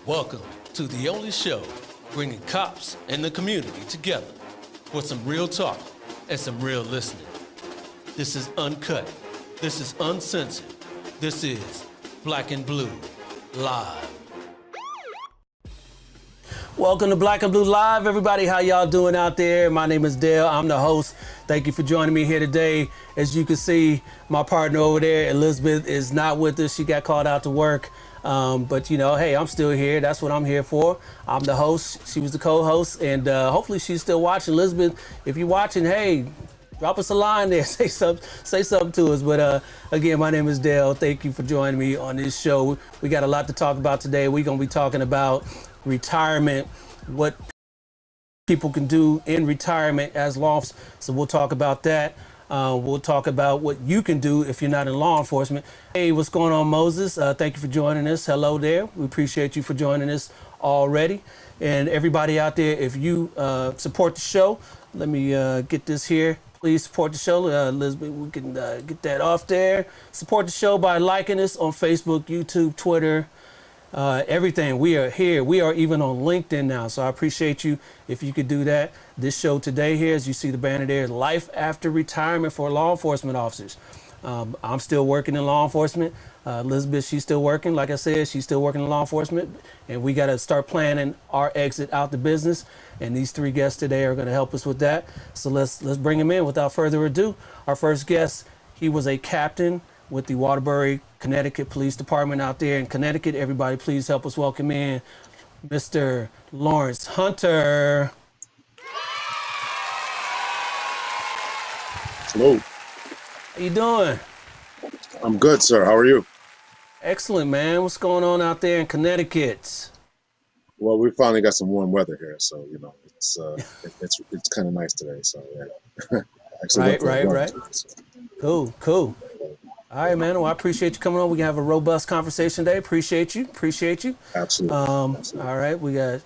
Welcome to the only show bringing cops and the community together for some real talk and some real listening. This is uncut. This is uncensored. This is Black and Blue Live. Welcome to Black and Blue Live, everybody. How y'all doing out there? My name is Dale. I'm the host. Thank you for joining me here today. As you can see, my partner over there, Elizabeth, is not with us. She got called out to work. But you know, hey, I'm still here. That's what I'm here for. I'm the host. She was the co-host, and hopefully she's still watching. Elizabeth, if you're watching, hey, drop us a line there. Say something to us. But again, my name is Dale. Thank you for joining me on this show. We got a lot to talk about today. We're gonna be talking about retirement, what people can do in retirement as law enforcement. So we'll talk about that. We'll talk about what you can do if you're not in law enforcement. Hey, what's going on, Moses? Thank you for joining us. Hello there. We appreciate you for joining us already. And everybody out there, if you support the show, let me get this here. Please support the show. Elizabeth, we can get that off there. Support the show by liking us on Facebook, YouTube, Twitter, everything. We are here. We are even on LinkedIn now. So I appreciate you if you could do that. This show today here, as you see the banner there, Life After Retirement for Law Enforcement Officers. I'm still working in law enforcement. Elizabeth, she's still working. Like I said, she's still working in law enforcement. And we got to start planning our exit out the business. And these three guests today are going to help us with that. So let's bring them in without further ado. Our first guest, he was a captain with the Waterbury, Connecticut Police Department out there in Connecticut. Everybody, please help us welcome in Mr. Lawrence Hunter. Hello. How you doing? I'm good, sir. How are you? Excellent, man. What's going on out there in Connecticut? Well, we finally got some warm weather here, so you know it's kind of nice today. So yeah, actually, right. Cool. All right, man. Well, I appreciate you coming on. We can have a robust conversation today. Appreciate you. Absolutely. All right. We got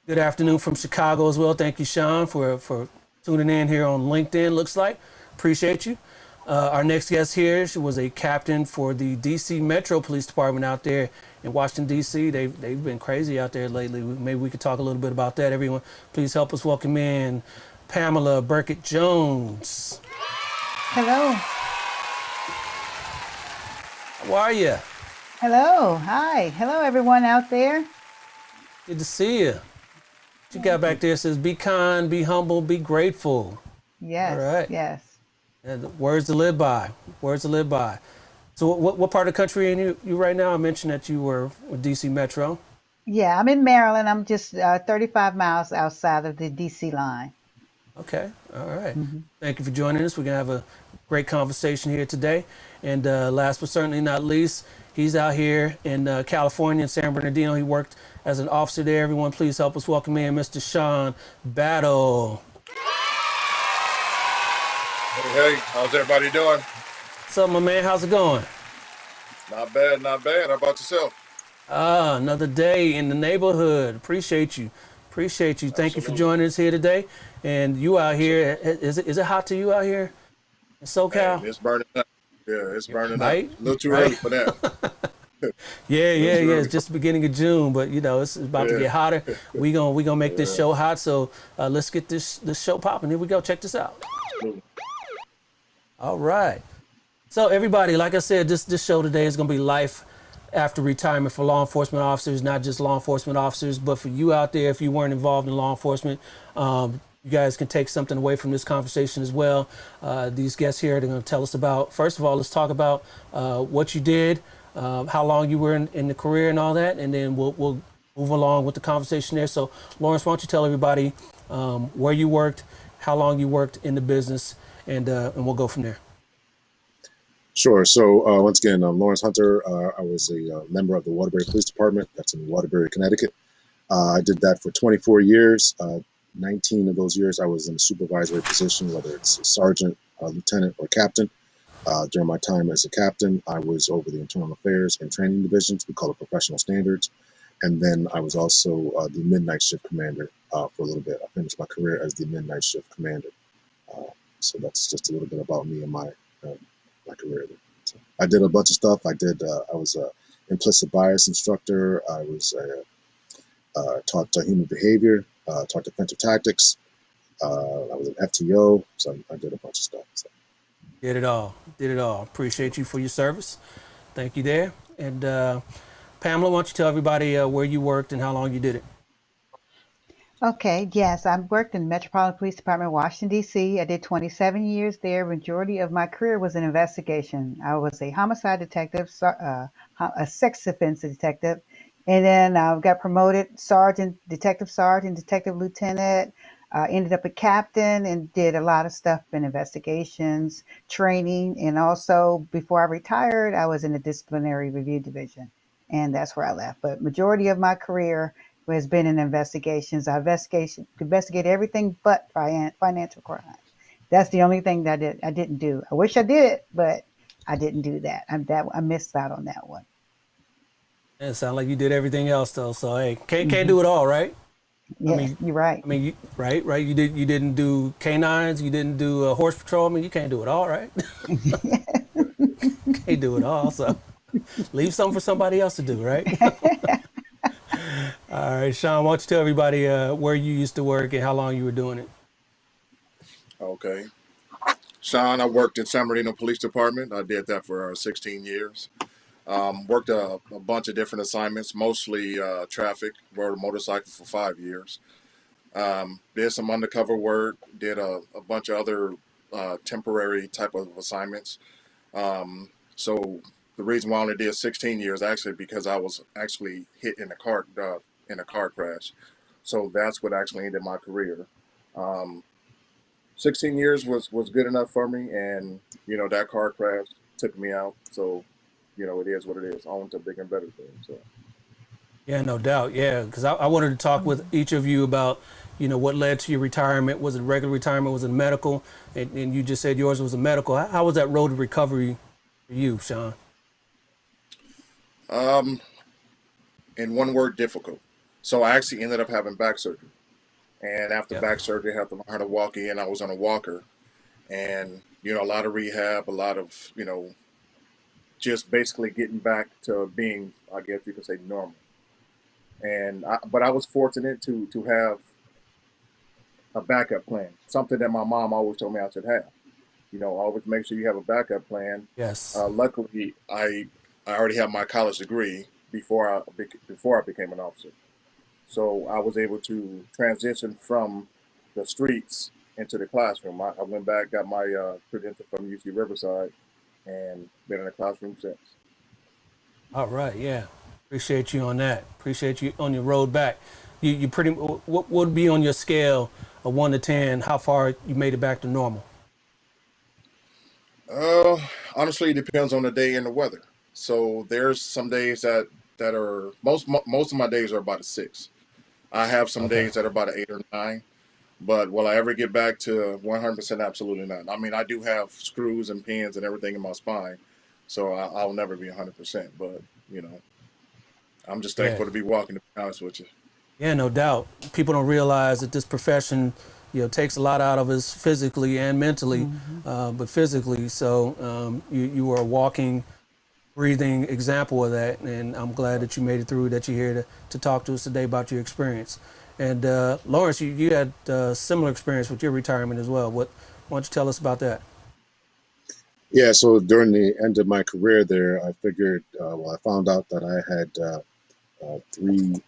good afternoon from Chicago as well. Thank you, Sean, for tuning in here on LinkedIn. Looks like. Appreciate you. Our next guest here, she was a captain for the D.C. Metro Police Department out there in Washington, D.C. They've been crazy out there lately. Maybe we could talk a little bit about that. Everyone, please help us welcome in Pamela Burkett-Jones. Hello. How are you? Hello. Hi. Hello, everyone out there. Good to see you. What you got back there says, be kind, be humble, be grateful. Yes. All right. Yes. Words to live by. So what part of the country are you right now? I mentioned that you were with DC Metro. Yeah, I'm in Maryland. I'm just 35 miles outside of the DC line. Okay. All right. Thank you for joining us. We're going to have a great conversation here today. And last but certainly not least, he's out here in California, in San Bernardino. He worked as an officer there. Everyone, please help us welcome in Mr. Sean Battle. Hey, how's everybody doing? What's up, my man? How's it going? Not bad. How about yourself? Another day in the neighborhood. Appreciate you. Thank you for joining us here today. And you out here, is it hot to you out here in SoCal? Hey, it's burning up. Yeah, it's burning Right? up. A little too early for that. Yeah. It's just the beginning of June, but you know it's about to get hotter. We gonna make this show hot. So let's get this show popping. Here we go. Check this out. All right. So everybody, like I said, this show today is going to be life after retirement for law enforcement officers, not just law enforcement officers, but for you out there, if you weren't involved in law enforcement, you guys can take something away from this conversation as well. These guests here are going to tell us about, first of all, let's talk about what you did, how long you were in the career and all that, and then we'll move along with the conversation there. So Lawrence, why don't you tell everybody where you worked, how long you worked in the business, and we'll go from there. Sure. So once again, I'm Lawrence Hunter. I was a member of the Waterbury Police Department. That's in Waterbury, Connecticut. I did that for 24 years. 19 of those years, I was in a supervisory position, whether it's a sergeant, lieutenant, or captain. During my time as a captain, I was over the internal affairs and training divisions. We call it professional standards. And then I was also the midnight shift commander for a little bit. I finished my career as the midnight shift commander. So that's just a little bit about me and my career. So I did a bunch of stuff. I was a implicit bias instructor. I was a Taught human behavior, taught defensive tactics. I was an FTO, so I did a bunch of stuff. So. Did it all. Did it all. Appreciate you for your service. Thank you there. And Pamela, why don't you tell everybody where you worked and how long you did it? Okay, yes, I worked in the Metropolitan Police Department, Washington, D.C. I did 27 years there. Majority of my career was in investigation. I was a homicide detective, a sex offense detective, and then I got promoted detective sergeant, detective lieutenant, ended up a captain and did a lot of stuff in investigations, training, and also before I retired, I was in the disciplinary review division, and that's where I left. But majority of my career has been in investigations. I investigate everything but financial crime. That's the only thing that I didn't do. I wish I did, but I didn't do that. I missed out on that one. It sounds like you did everything else though. So hey, can't Hmm. do it all, right? I Yes, mean, you're right. right. You didn't do canines. You didn't do horse patrol. I mean, you can't do it all, right? Can't do it all. So leave something for somebody else to do, right? All right, Sean, why don't you tell everybody where you used to work and how long you were doing it? Okay. Sean, I worked in San Bernardino Police Department. I did that for 16 years. Worked a bunch of different assignments, mostly traffic. Rode a motorcycle for 5 years. Did some undercover work. Did a bunch of other temporary type of assignments. So the reason why I only did 16 years actually because I was actually hit in a car crash. So that's what actually ended my career. Um, 16 years was good enough for me, and that car crash took me out. So it is what it is. On to bigger and better things. So. Yeah, no doubt. Yeah, because I wanted to talk with each of you about, what led to your retirement. Was it regular retirement? Was it medical? And you just said yours was a medical. How was that road to recovery for you, Sean? Um, in one word, difficult. So I actually ended up having back surgery, and after Yep. back surgery, I had to learn how to walk again. I was on a walker, and a lot of rehab, a lot of just basically getting back to being, I guess you could say, normal. But I was fortunate to have a backup plan, something that my mom always told me I should have. Always make sure you have a backup plan. Yes. Luckily, I already have my college degree before I became an officer, so I was able to transition from the streets into the classroom. I went back, got my credential from UC Riverside, and been in the classroom since. All right. Yeah. Appreciate you on that. Appreciate you on your road back. You pretty. What would be on your scale of 1 to 10? How far you made it back to normal? Uh, Honestly, it depends on the day and the weather. So there's some days that are most of my days are about a 6. I have some Okay. days that are about an 8 or 9. But will I ever get back to 100%? Absolutely not. I mean, I do have screws and pins and everything in my spine, so I'll never be 100%. But you know, I'm just Yeah. thankful to be walking. To be honest with you. Yeah, no doubt. People don't realize that this profession, takes a lot out of us physically and mentally, Hmm. but physically. So you are a walking, breathing example of that, and I'm glad that you made it through. That you're here to talk to us today about your experience. And Lawrence, you had similar experience with your retirement as well. Why don't you tell us about that? Yeah, so during the end of my career there, I figured, I found out that I had three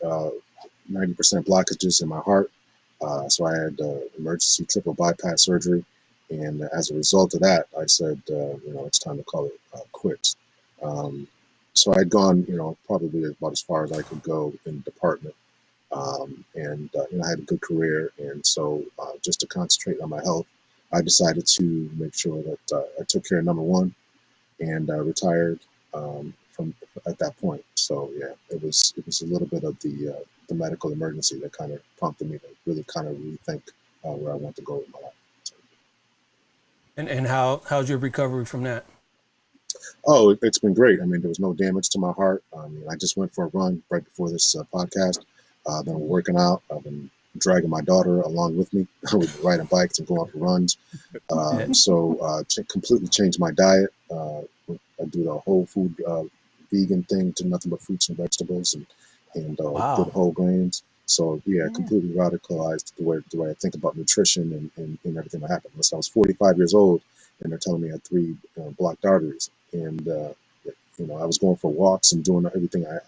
90% blockages in my heart. So I had emergency triple bypass surgery. And as a result of that, I said, it's time to call it quits. Um, so I'd gone, probably about as far as I could go in the department. And I had a good career. And so just to concentrate on my health, I decided to make sure that I took care of number one and retired from at that point. So yeah, it was a little bit of the medical emergency that kind of prompted me to really kind of rethink where I want to go in my life. So, And how's your recovery from that? oh, it's been great. I mean, there was no damage to my heart. I mean, I just went for a run right before this podcast. I've been working out. I've been dragging my daughter along with me. We've been riding bikes and going for runs. Yeah. Completely changed my diet. I do the whole food vegan thing, to nothing but fruits and vegetables and good Wow. whole grains. So yeah, Yeah. completely radicalized the way I think about nutrition and everything that happened. So I was 45 years old, and they're telling me I had three blocked arteries, and I was going for walks and doing everything I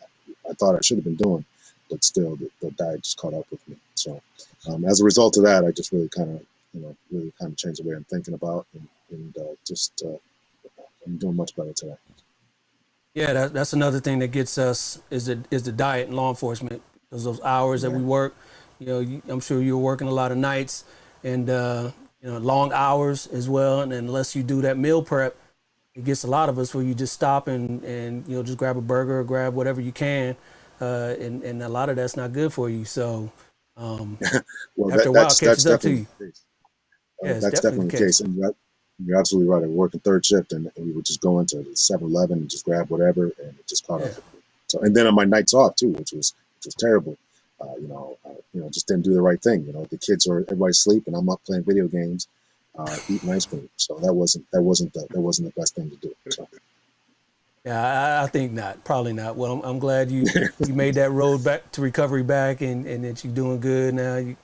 thought I should have been doing, but still the diet just caught up with me. So as a result of that, I just really kind of changed the way I'm thinking about and I'm doing much better today. Yeah, that's another thing that gets us is the diet in law enforcement, because those hours that Yeah. we work. I'm sure you're working a lot of nights and long hours as well. And unless you do that meal prep, it gets a lot of us where you just stop and just grab a burger or grab whatever you can, and a lot of that's not good for you. So Well, after a while, it that's catches up to definitely you. the case. Yeah, it's That's definitely definitely the the case. case, and you're absolutely right. I work a third shift, and we would just go into the 7-Eleven and just grab whatever, and it just caught Yeah. up with me. So, and then on my nights off too, which was terrible. Just didn't do the right thing. The kids are everybody's asleep, and I'm up playing video games, eating ice cream. So that wasn't the best thing to do. So Yeah, I think not. Probably not. Well, I'm glad you made that road back to recovery back, and that you're doing good now.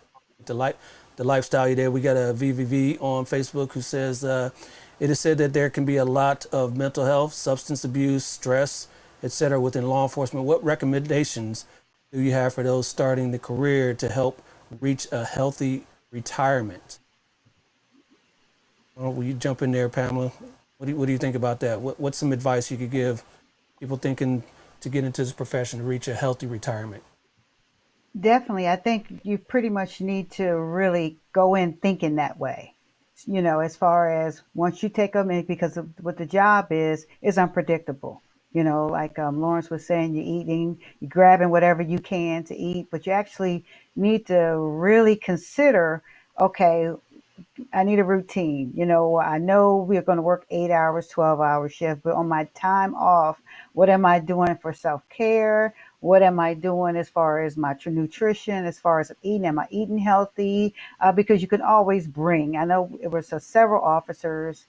The lifestyle you there. We got a VVV on Facebook who says it is said that there can be a lot of mental health, substance abuse, stress, etc. within law enforcement. What recommendations do you have for those starting the career to help reach a healthy retirement? Will you jump in there, Pamela? What do you think about that? What's some advice you could give people thinking to get into this profession to reach a healthy retirement? Definitely. I think you pretty much need to really go in thinking that way. As far as once you take them in, because of what the job is unpredictable. Like Lawrence was saying, you're grabbing whatever you can to eat, but you actually need to really consider, okay, I need a routine. I know we're going to work 8 hours, 12-hour shift, but on my time off, what am I doing for self-care? What am I doing as far as my nutrition, as far as eating? Am I eating healthy? Because you can always bring. I know it was several officers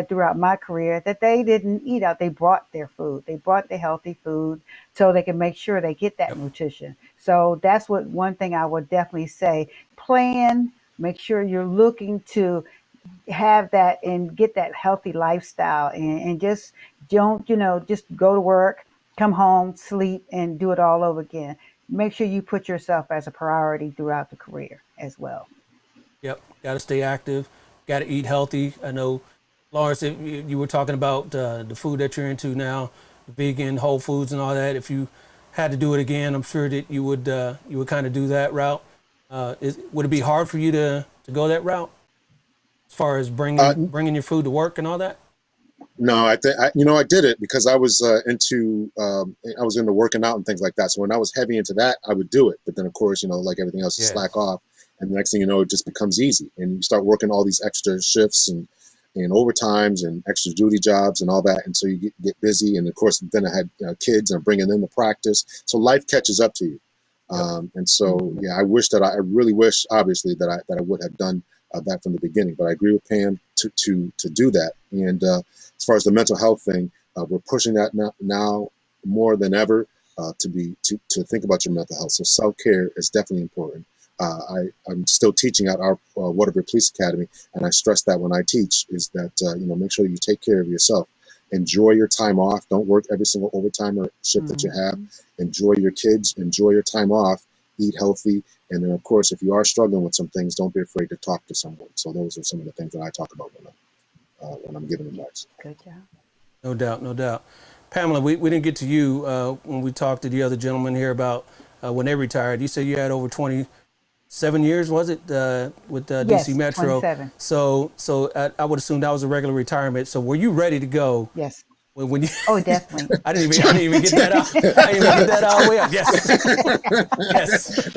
throughout my career that they didn't eat out. They brought their food. They brought the healthy food so they can make sure they get that Yep. nutrition. So that's one thing I would definitely say. Plan. Make sure you're looking to have that and get that healthy lifestyle and just don't, just go to work, come home, sleep, and do it all over again. Make sure you put yourself as a priority throughout the career as well. Yep. Got to stay active. Got to eat healthy. I know, Lawrence, if you were talking about the food that you're into now, the vegan, whole foods, and all that. If you had to do it again, I'm sure that you would kind of do that route. Would it be hard for you to go that route as far as uh, bringing your food to work and all that? no, I think I did it because I was into working out and things like that. So when I was heavy into that, I would do it. But then of course, like everything else, you Yeah. slack off, and the next thing you know, it just becomes easy, and you start working all these extra shifts and overtimes and extra duty jobs and all that, and so you get busy. And of course, then I had kids and I'm bringing them to practice, so life catches up to you. Yep. And so yeah, I really wish, obviously, that I would have done that from the beginning. But I agree with Pam to do that. And as far as the mental health thing, we're pushing that now more than ever to think about your mental health. So self-care is definitely important. I'm still teaching at our Waterbury Police Academy, and I stress that when I teach is that make sure you take care of yourself. Enjoy your time off. Don't work every single overtime or shift that you have. Enjoy your kids. Enjoy your time off. Eat healthy. And then, of course, if you are struggling with some things, don't be afraid to talk to someone. So those are some of the things that I talk about when I'm giving advice. Good job. No doubt, no doubt. Pamela, we didn't get to you when we talked to the other gentleman here about when they retired. You said you had over 27 years, was it, with DC Yes, Metro? 27. So I would assume that was a regular retirement. So were you ready to go Yes. when you? Oh, definitely. I didn't even get that out. I didn't even get that out way out. Yes, yes.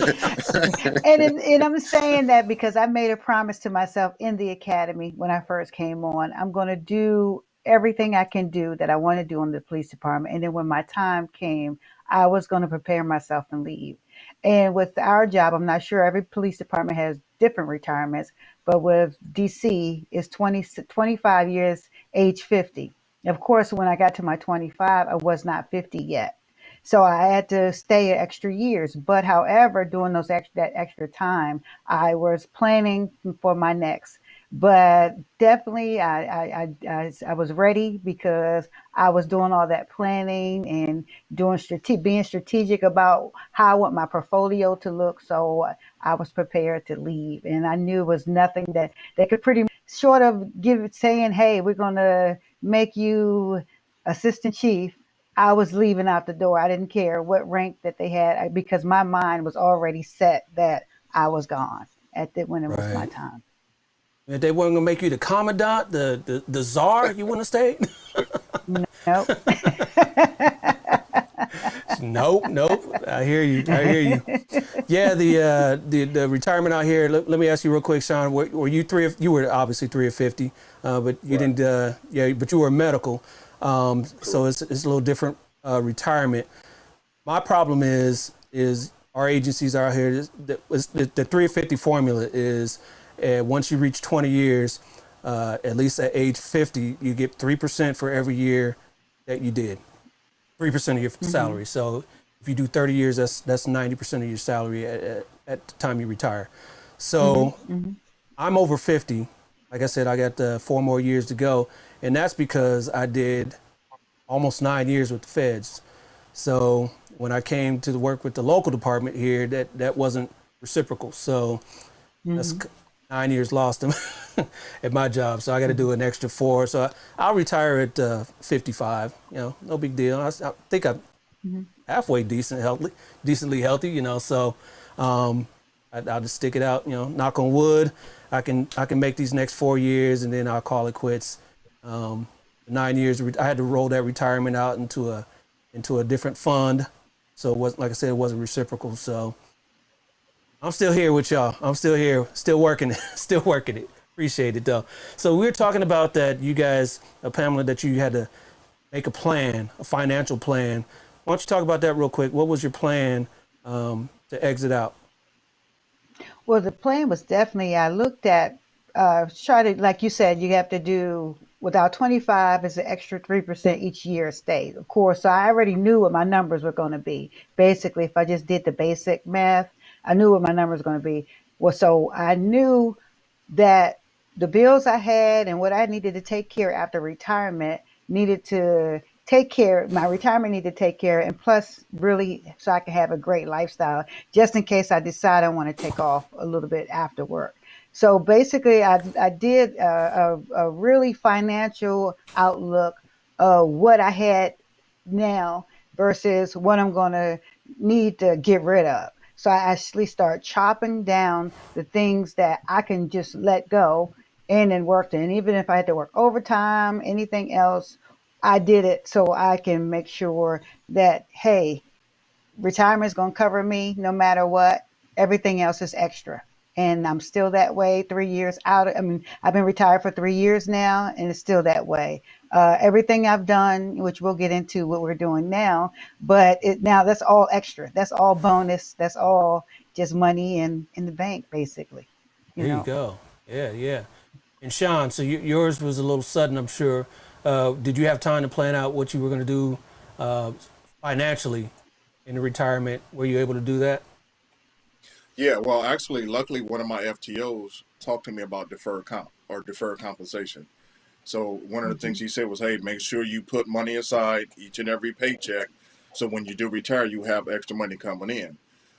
And I'm saying that because I made a promise to myself in the academy when I first came on. I'm going to do everything I can do that I want to do in the police department. And then when my time came, I was going to prepare myself and leave. And with our job, I'm not sure every police department has different retirements, but with DC, it's 25 years, age 50. Of course, when I got to my 25, I was not 50 yet. So I had to stay extra years. But however, doing that extra time, I was planning for my next. But definitely, I was ready because I was doing all that planning and being strategic about how I want my portfolio to look. So I was prepared to leave, and I knew it was nothing that they could pretty short of saying, "Hey, we're gonna make you assistant chief." I was leaving out the door. I didn't care what rank that they had because my mind was already set that I was gone when it was my Right. time. If they weren't gonna make you the commandant, the czar, you wouldn't have stayed. Nope. Nope, nope. I hear you. I hear you. Yeah, the retirement out here. Let me ask you real quick, Sean. Were you you were obviously 3 of 50, but you Right. didn't. Yeah, but you were medical. So Correct. it's a little different retirement. My problem is our agencies out here. The 3 of 50 formula is once you reach 20 years, at least at age 50, you get 3% for every year that you did. 3% of your Hmm. salary. So if you do 30 years, that's 90% of your salary at the time you retire. Hmm. So Hmm. I'm over 50. Like I said, I got 4 more years to go, and that's because I did almost 9 years with the feds. So when I came to work with the local department here, that wasn't reciprocal. So that's Hmm. 9 years lost at my job. So I got to do Hmm. an extra 4. So I'll retire at 55. No big deal. I think I'm Hmm. halfway decently healthy. So um, I'll just stick it out. Knock on wood. I can make these next 4 years, and then I'll call it quits. 9 years, I had to roll that retirement out into a different fund. So it was, like I said, it wasn't reciprocal. So I'm still here with y'all. I'm still here, still working it, still working it. Appreciate it though. So we were talking about that, you guys, Pamela, that you had to make a plan, a financial plan. Why don't you talk about that real quick? What was your plan to exit out? Well, the plan was definitely, I looked at, try to, like you said, you have to do without 25 is an extra 3% each year state. Of course, so I already knew what my numbers were going to be. Basically, if I just did the basic math, I knew what my numbers were going to be. Well, so I knew that the bills I had and what I needed to take care after retirement needed to take care, my retirement needed to take care, and plus, really, so I could have a great lifestyle, just in case I decide I want to take off a little bit after work. So basically, I did a really financial outlook of what I had now versus what I'm going to need to get rid of. So I actually start chopping down the things that I can just let go and then work. And even if I had to work overtime, anything else, I did it so I can make sure that, hey, retirement is going to cover me no matter what. Everything else is extra. And I'm still that way 3 years out. I mean, I've been retired for 3 years now, and it's still that way. Everything I've done, which we'll get into what we're doing now, but now that's all extra. That's all bonus. That's all just money in the bank, basically. You There you know. go. Yeah, yeah. And Sean, so yours was a little sudden, I'm sure. Did you have time to plan out what you were going to do uh, financially in the retirement? Were you able to do that? Yeah, well, actually, luckily, one of my FTOs talked to me about deferred comp or deferred compensation. So one of the things Hmm. he said was, "Hey, make sure you put money aside each and every paycheck, so when you do retire, you have extra money coming in."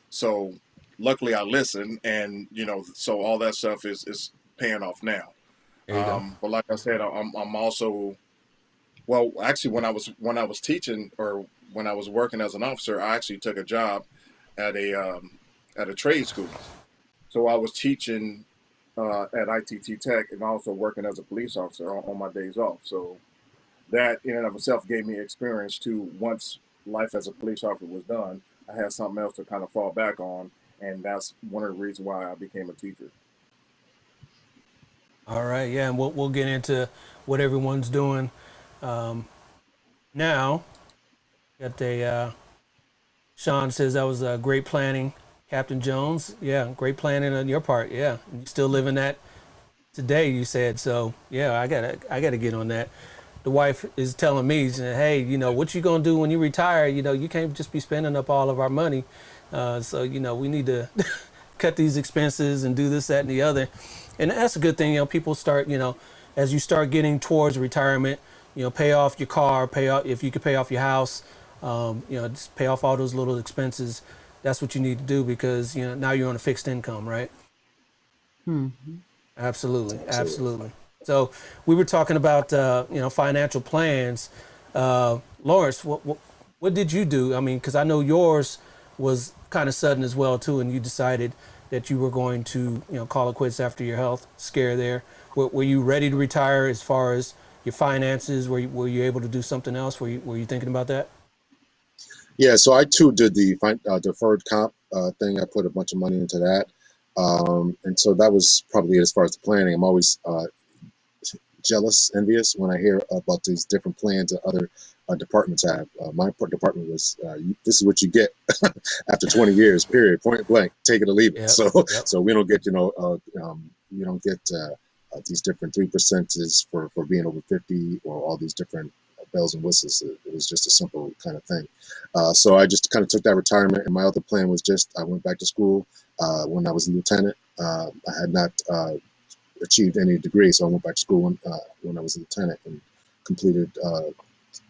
So luckily, I listened, and so all that stuff is paying off now. There you go. But like I said, I'm also, well, actually, when I was teaching or when I was working as an officer, I actually took a job at a trade school. So I was teaching at ITT Tech and also working as a police officer on my days off. So that in and of itself gave me experience to once life as a police officer was done, I had something else to kind of fall back on, and that's one of the reasons why I became a teacher. All right, yeah, and we'll get into what everyone's doing now. Got a Sean says that was great planning, Captain Jones. Yeah, great planning on your part. Yeah, and you still living that today. You said so. Yeah, I gotta get on that. the wife is telling me, saying, hey, what you gonna do when you retire? You can't just be spending up all of our money. So we need to cut these expenses and do this, that, and the other. And that's a good thing. People start, as you start getting towards retirement, pay off your car, pay off if you could pay off your house, just pay off all those little expenses. That's what you need to do because now you're on a fixed income, right? Absolutely, Absolutely. absolutely. So we were talking about financial plans. Lawrence, what did you do? I mean, because I know yours was kind of sudden as well too, and you decided that you were going to call it quits after your health scare there. Were you ready to retire as far as your finances? Were you able to do something else? Were you thinking about that? Yeah, so I too did the deferred comp thing. I put a bunch of money into that. And so that was probably it as far as the planning. I'm always jealous, envious when I hear about these different plans that other departments have. My department was, this is what you get after 20 years, period, point blank, take it or leave it. Yep. So, Yep. so we don't get, you don't get these different 3% for being over 50 or all these different bells and whistles. It was just a simple kind of thing. So I just kind of took that retirement, and my other plan was just I went back to school when I was a lieutenant. I had not achieved any degree, so I went back to school when I was a lieutenant and completed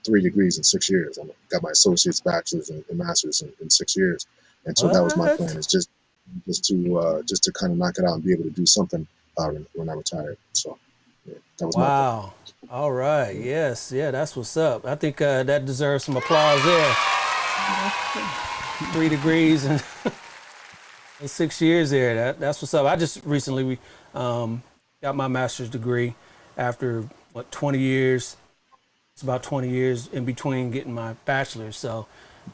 3 degrees in 6 years. I got my associate's, bachelor's, and master's in 6 years, and so that was my plan. What? Is just to kind of knock it out and be able to do something when I retired. So yeah, that was my plan. Wow. All right. Yes. Yeah. That's what's up. I think that deserves some applause there. 3 degrees and 6 years there. That's what's up. I just recently got my master's degree after 20 years. It's about 20 years in between getting my bachelor's. So,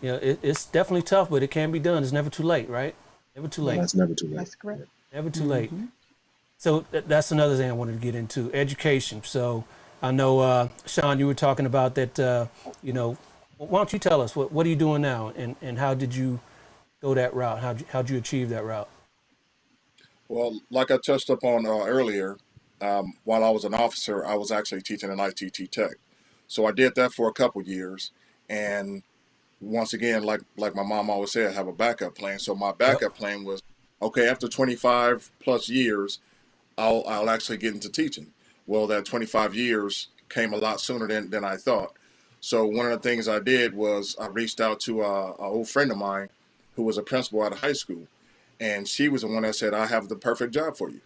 it's definitely tough, but it can be done. It's never too late, right? Never too late. That's never too late. That's correct. Never too late. So that's another thing I wanted to get into, education. So I know, Sean, you were talking about that, why don't you tell us, what are you doing now and how did you go that route? How'd you achieve that route? Well, like I touched upon earlier, while I was an officer, I was actually teaching an ITT tech. So I did that for a couple years, and once again, like my mom always said, have a backup plan. So my Yep. backup plan was, okay, after 25 plus years, I'll actually get into teaching. Well, that 25 years came a lot sooner than I thought. So one of the things I did was I reached out to an old friend of mine who was a principal at a high school, and she was the one that said, I have the perfect job for you.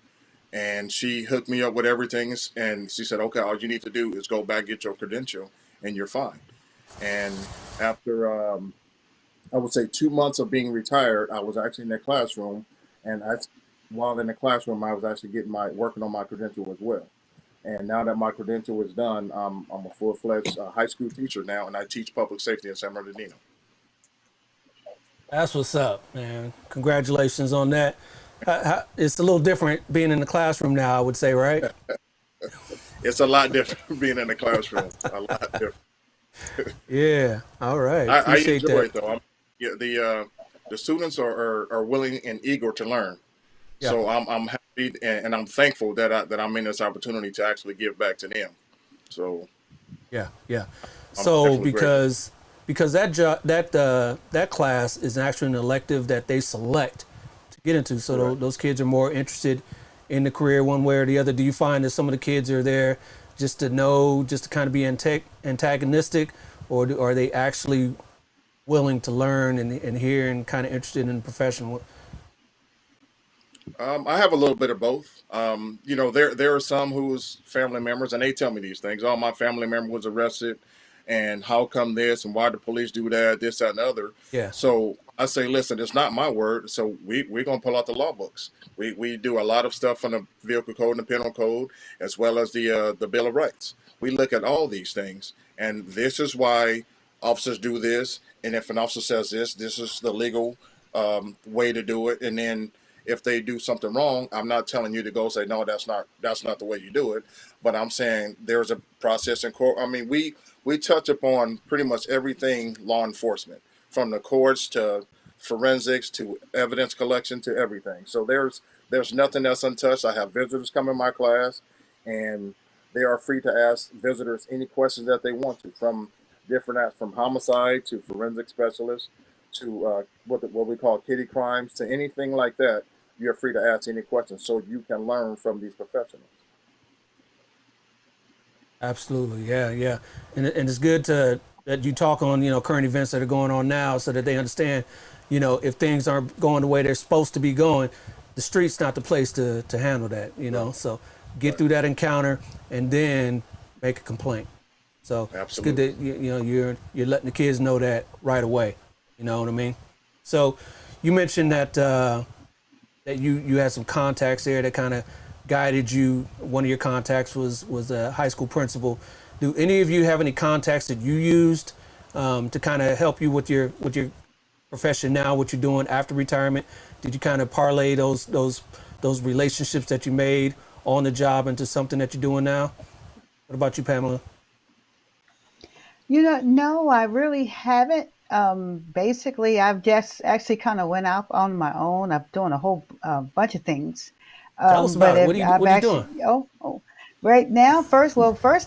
And she hooked me up with everything, and she said, okay, all you need to do is go back, get your credential, and you're fine. And after I would say 2 months of being retired, I was actually in the classroom, and while in the classroom, I was actually getting my working on my credential as well. And now that my credential is done, I'm a full fledged high school teacher now, and I teach public safety in San Bernardino. That's what's up, man. Congratulations on that. It's a little different being in the classroom now, I would say, right? It's a lot different being in the classroom. A lot different. Yeah. All right. I Appreciate enjoy that. it though. Yeah, the students are willing and eager to learn. Yeah. So I'm happy and I'm thankful that I'm in this opportunity to actually give back to them. So Yeah. Yeah. I'm So definitely grateful. because that class is actually an elective that they select to get into. So Correct. those kids are more interested in the career one way or the other. Do you find that some of the kids are there just to kind of be antagonistic, or are they actually willing to learn and hear and kind of interested in the profession? I have a little bit of both. There are some whose family members, and they tell me these things. Oh, my family member was arrested, and how come this, and why the police do that, this, that, and the other. Yeah. So I say, listen, it's not my word. So we're gonna pull out the law books. We do a lot of stuff from the vehicle code and the penal code, as well as the Bill of Rights. We look at all these things, and this is why officers do this. And if an officer says this, this is the legal way to do it. And then if they do something wrong, I'm not telling you to go say no, that's not the way you do it. But I'm saying there's a process in court. I mean, we touch upon pretty much everything law enforcement, from the courts to forensics to evidence collection to everything. So there's nothing that's untouched. I have visitors come in my class, and They are free to ask visitors any questions that they want to, from from homicide to forensic specialists to what we call kitty crimes to anything like that. You're free to ask any questions so you can learn from these professionals. Absolutely, yeah, yeah, and it's good to that you talk on current events that are going on now, so that they understand, if things aren't going the way they're supposed to be going, the street's not the place to handle that. Right, So get right. through that encounter and then make a complaint. So it's good Absolutely. that you're letting the kids know that right away. You know what I mean? So you mentioned that you had some contacts there that kind of guided you. One of your contacts was a high school principal. Do any of you have any contacts that you used to kind of help you with your profession now, what you're doing after retirement? Did you kind of parlay those relationships that you made on the job into something that you're doing now? What about you, Pamela? No, I really haven't. Basically, I've just actually kind of went out on my own. I'm doing a whole bunch of things. Tell us But about it. if I've What are you actually, doing? right now, first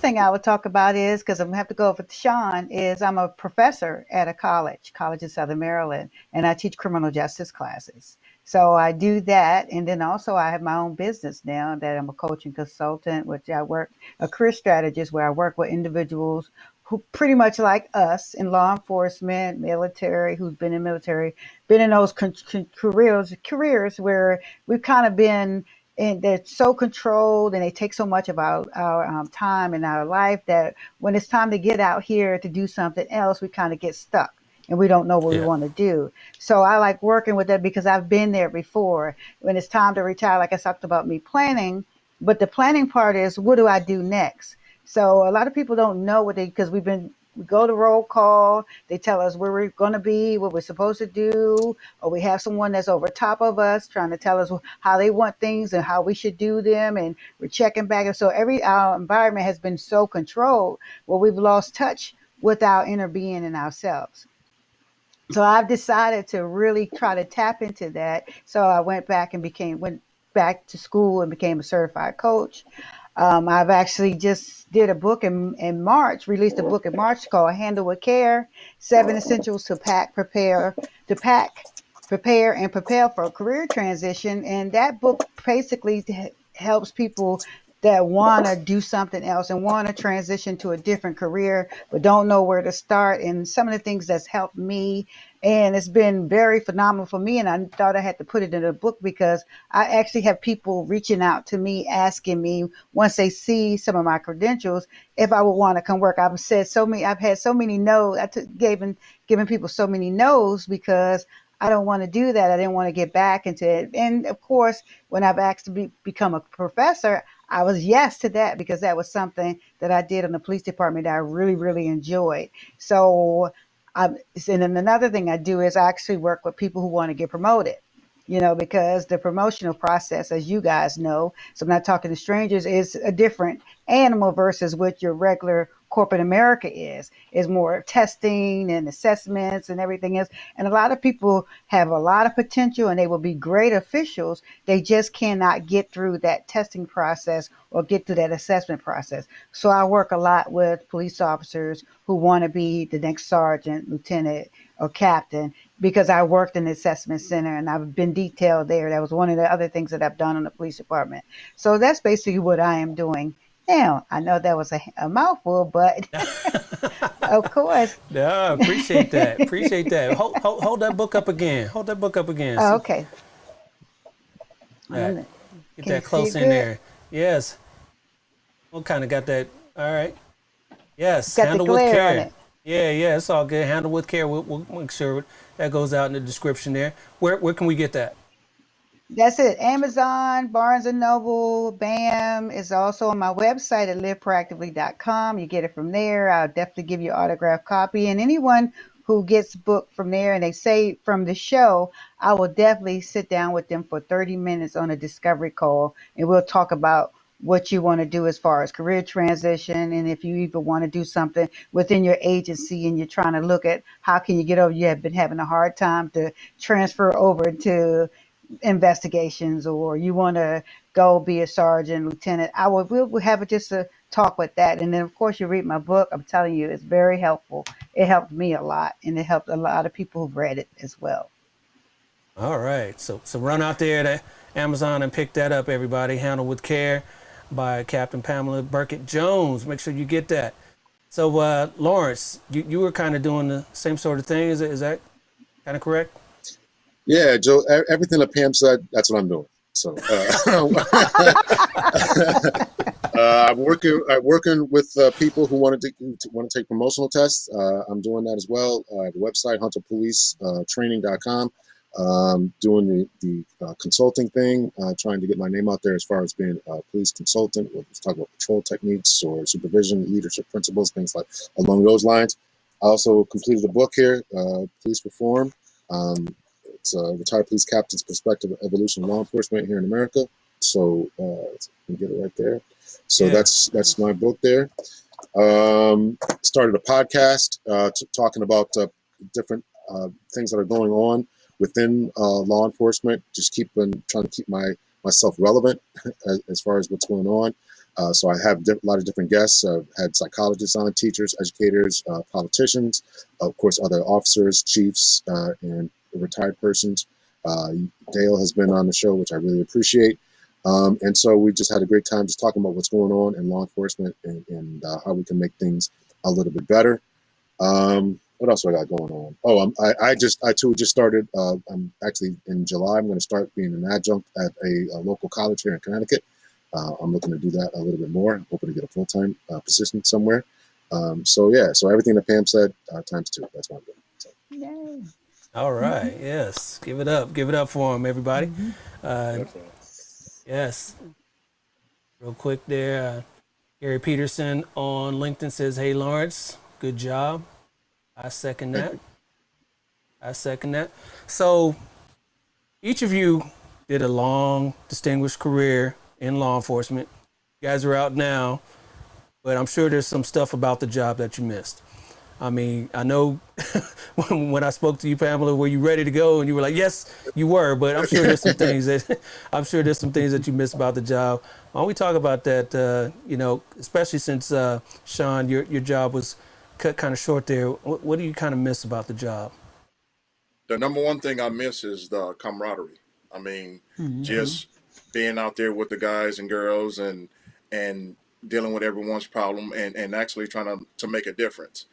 thing I would talk about is, because I'm gonna have to go over to Sean, is I'm a professor at a college in Southern Maryland, and I teach criminal justice classes. So I do that, and then also I have my own business now that I'm a coaching consultant, which I work a career strategist where I work with individuals who pretty much like us in law enforcement, military, who's been in military, been in those careers where we've kind of been, and they're so controlled and they take so much of our time and our life that when it's time to get out here to do something else, we kind of get stuck and we don't know what we Yeah, want to do. So I like working with that because I've been there before. When it's time to retire, like I talked about me planning, but the planning part is, what do I do next? So a lot of people don't know because we go to roll call. They tell us where we're going to be, what we're supposed to do, or we have someone that's over top of us trying to tell us how they want things and how we should do them, and we're checking back. And so our environment has been so controlled where we've lost touch with our inner being and ourselves. So I've decided to really try to tap into that. So I went back to school and became a certified coach. I've actually just did a book in March, released a book in March called Handle with Care, 7 Essentials to pack, prepare, and prepare for a career transition. And that book basically helps people that want to do something else and want to transition to a different career, but don't know where to start. And some of the things that's helped me, and it's been very phenomenal for me. And I thought I had to put it in a book because I actually have people reaching out to me, asking me once they see some of my credentials, if I would want to come work. I've had so many no's. Giving people so many no's because I don't want to do that. I didn't want to get back into it. And of course, when I've asked to become a professor, I was yes to that because that was something that I did in the police department that I really, really enjoyed. So, and then another thing I do is I actually work with people who want to get promoted. Because the promotional process, as you guys know, so I'm not talking to strangers, is a different animal versus what your regular corporate America is more testing and assessments and everything else. And a lot of people have a lot of potential and they will be great officials. They just cannot get through that testing process or get through that assessment process. So I work a lot with police officers who want to be the next sergeant, lieutenant, or captain because I worked in the assessment center and I've been detailed there. That was one of the other things that I've done in the police department. So that's basically what I am doing now. I know that was a mouthful, but of course. yeah, appreciate that. Appreciate that. Hold that book up again. Hold that book up again. So Okay. that get Can you that see close it in good? there. Yes. What kind of got that? All right. Yes. Got the Handle with glare on care. it. Yeah, yeah. It's all good. Handle with care. We'll make sure that goes out in the description there. Where can we get that? That's it. Amazon, Barnes and Noble, BAM is also on my website at liveproactively.com. You get it from there. I'll definitely give you an autographed copy. And anyone who gets booked from there and they say from the show, I will definitely sit down with them for 30 minutes on a discovery call and we'll talk about what you want to do as far as career transition, and if you even want to do something within your agency and you're trying to look at how can you get over, you have been having a hard time to transfer over to investigations, or you want to go be a sergeant, lieutenant, we'll have just a talk with that. And then of course you read my book. I'm telling you, it's very helpful. It helped me a lot, and it helped a lot of people who've read it as well. All right. So run out there to Amazon and pick that up, everybody. Handled with Care by Captain Pamela Burkett Jones. Make sure you get that. So Lawrence, you were kind of doing the same sort of thing. Is that kind of correct? Yeah, Joe. Everything that Pam said, that's what I'm doing. So I'm working with people who want to take promotional tests. I'm doing that as well. I have a website, hunterpolicetraining.com. Doing the consulting thing, trying to get my name out there as far as being a police consultant. We'll talk about patrol techniques or supervision, leadership principles, things like along those lines. I also completed a book here, Police Reform. It's a retired police captain's perspective of evolution of law enforcement here in America. So you can get it right there. So Yeah. that's my book there. Started a podcast talking about different things that are going on within law enforcement. Just trying to keep myself relevant as far as what's going on. So I have a lot of different guests. I've had psychologists on, teachers, educators, politicians, of course, other officers, chiefs, and retired persons. Dale has been on the show, which I really appreciate. And so we just had a great time just talking about what's going on in law enforcement and how we can make things a little bit better. What else I got going on? Oh, I too just started. I'm actually in July. I'm going to start being an adjunct at a local college here in Connecticut. I'm looking to do that a little bit more. I'm hoping to get a full-time position somewhere. So everything that Pam said, times two. That's what I'm doing. So. Yay. All right. Yes. Give it up for him, everybody. Yes. Real quick there. Gary Peterson on LinkedIn says, "Hey Lawrence, good job." I second that. So each of you did a long, distinguished career in law enforcement. You guys are out now, but I'm sure there's some stuff about the job that you missed. I mean, I know when I spoke to you, Pamela, were you ready to go? And you were like, yes, you were. But I'm sure there's some things that you missed about the job. Why don't we talk about that? Especially since Sean, your job was cut kind of short there. What do you kind of miss about the job? The number one thing I miss is the camaraderie. I mean, Mm-hmm. just being out there with the guys and girls and dealing with everyone's problem and actually trying to make a difference.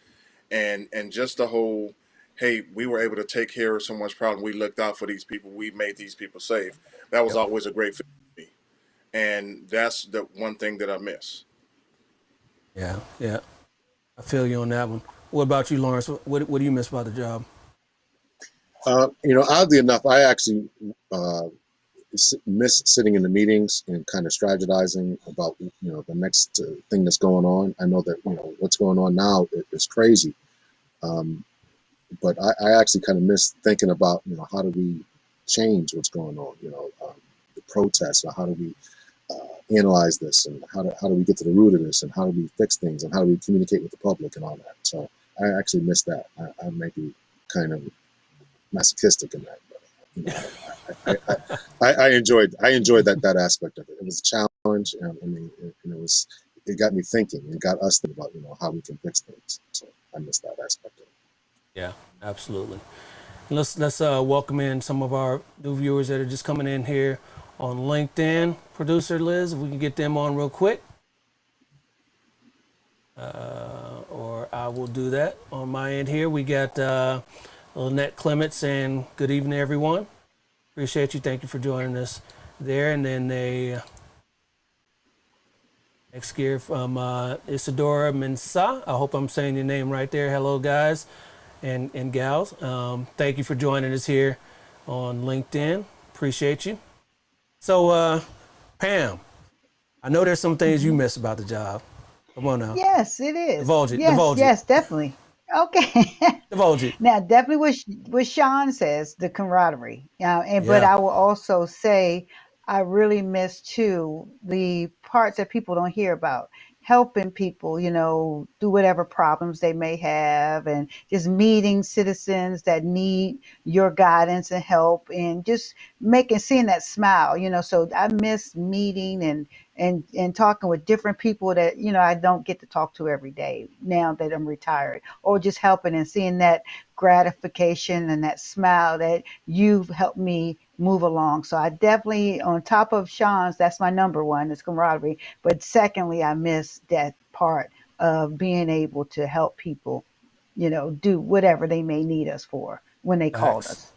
And just the whole, hey, we were able to take care of someone's problem. We looked out for these people. We made these people safe. That was Yep. always a great feeling for me. And that's the one thing that I miss. Yeah. I feel you on that one. What about you, Lawrence? What do you miss about the job? Oddly enough, I actually miss sitting in the meetings and kind of strategizing about the next thing that's going on. I know that what's going on now is crazy, but I actually kind of miss thinking about how do we change what's going on. The protests, or how do we analyze this, and how do we get to the root of this, and how do we fix things, and how do we communicate with the public and all that. So I actually miss that. I might be kind of masochistic in that, but I enjoyed that aspect of it. It was a challenge, and it got me thinking, and got us thinking about how we can fix things. So I missed that aspect of it. Yeah, absolutely. Let's welcome in some of our new viewers that are just coming in here on LinkedIn. Producer Liz, if we can get them on real quick, or I will do that on my end here. We got Lynette Clements saying, "Good evening, everyone. Appreciate you. Thank you for joining us there." And then next gear from Isadora Mensa. I hope I'm saying your name right there. Hello, guys and gals. Thank you for joining us here on LinkedIn. Appreciate you. So, Pam, I know there's some things you miss about the job. Come on now. Yes, it is. Divulge it. Yes, Divulge it. yes, definitely. Okay. Divulge it. Now, definitely what Sean says, the camaraderie. But Yeah. I will also say I really miss too the parts that people don't hear about. helping people, through whatever problems they may have, and just meeting citizens that need your guidance and help, and just seeing that smile, so I miss meeting and talking with different people that, I don't get to talk to every day now that I'm retired, or just helping and seeing that gratification and that smile that you've helped me move along. So I definitely, on top of Sean's, that's my number one, is camaraderie. But secondly, I miss that part of being able to help people, do whatever they may need us for when they called Facts. us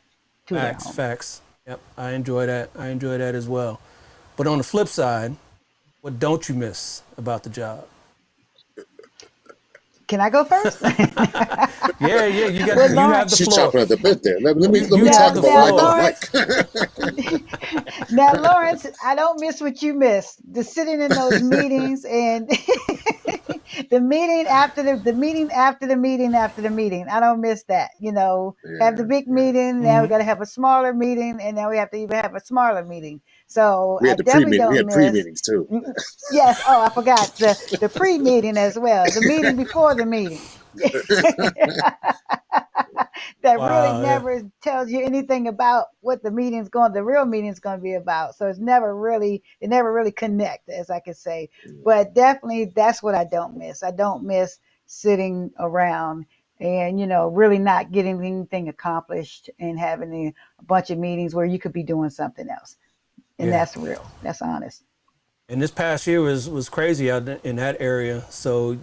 to their home. Facts. Yep. I enjoy that. I enjoy that as well. But on the flip side, what don't you miss about the job? Can I go first? Yeah, you got Well, you have the She's floor. chopping at the bit there. Let me You have talk the about what I floor. don't like. Now, Lawrence, I don't miss what you missed. The sitting in those meetings and the meeting after the meeting after the meeting after the meeting. I don't miss that. Have the Yeah, big yeah. meeting, now we got to have a smaller meeting, and then we have to even have a smaller meeting. So We I had the definitely pre-meeting. We don't had miss. pre-meetings too. Yes. Oh, I forgot the pre-meeting as well. The meeting before the meeting. That really Wow. Yeah. never tells you anything about what the real meeting's going to be about. So it never really connect, as I could say. But definitely that's what I don't miss. I don't miss sitting around and, really not getting anything accomplished and having a bunch of meetings where you could be doing something else. And Yeah. that's real. That's honest. And this past year was crazy out in that area. So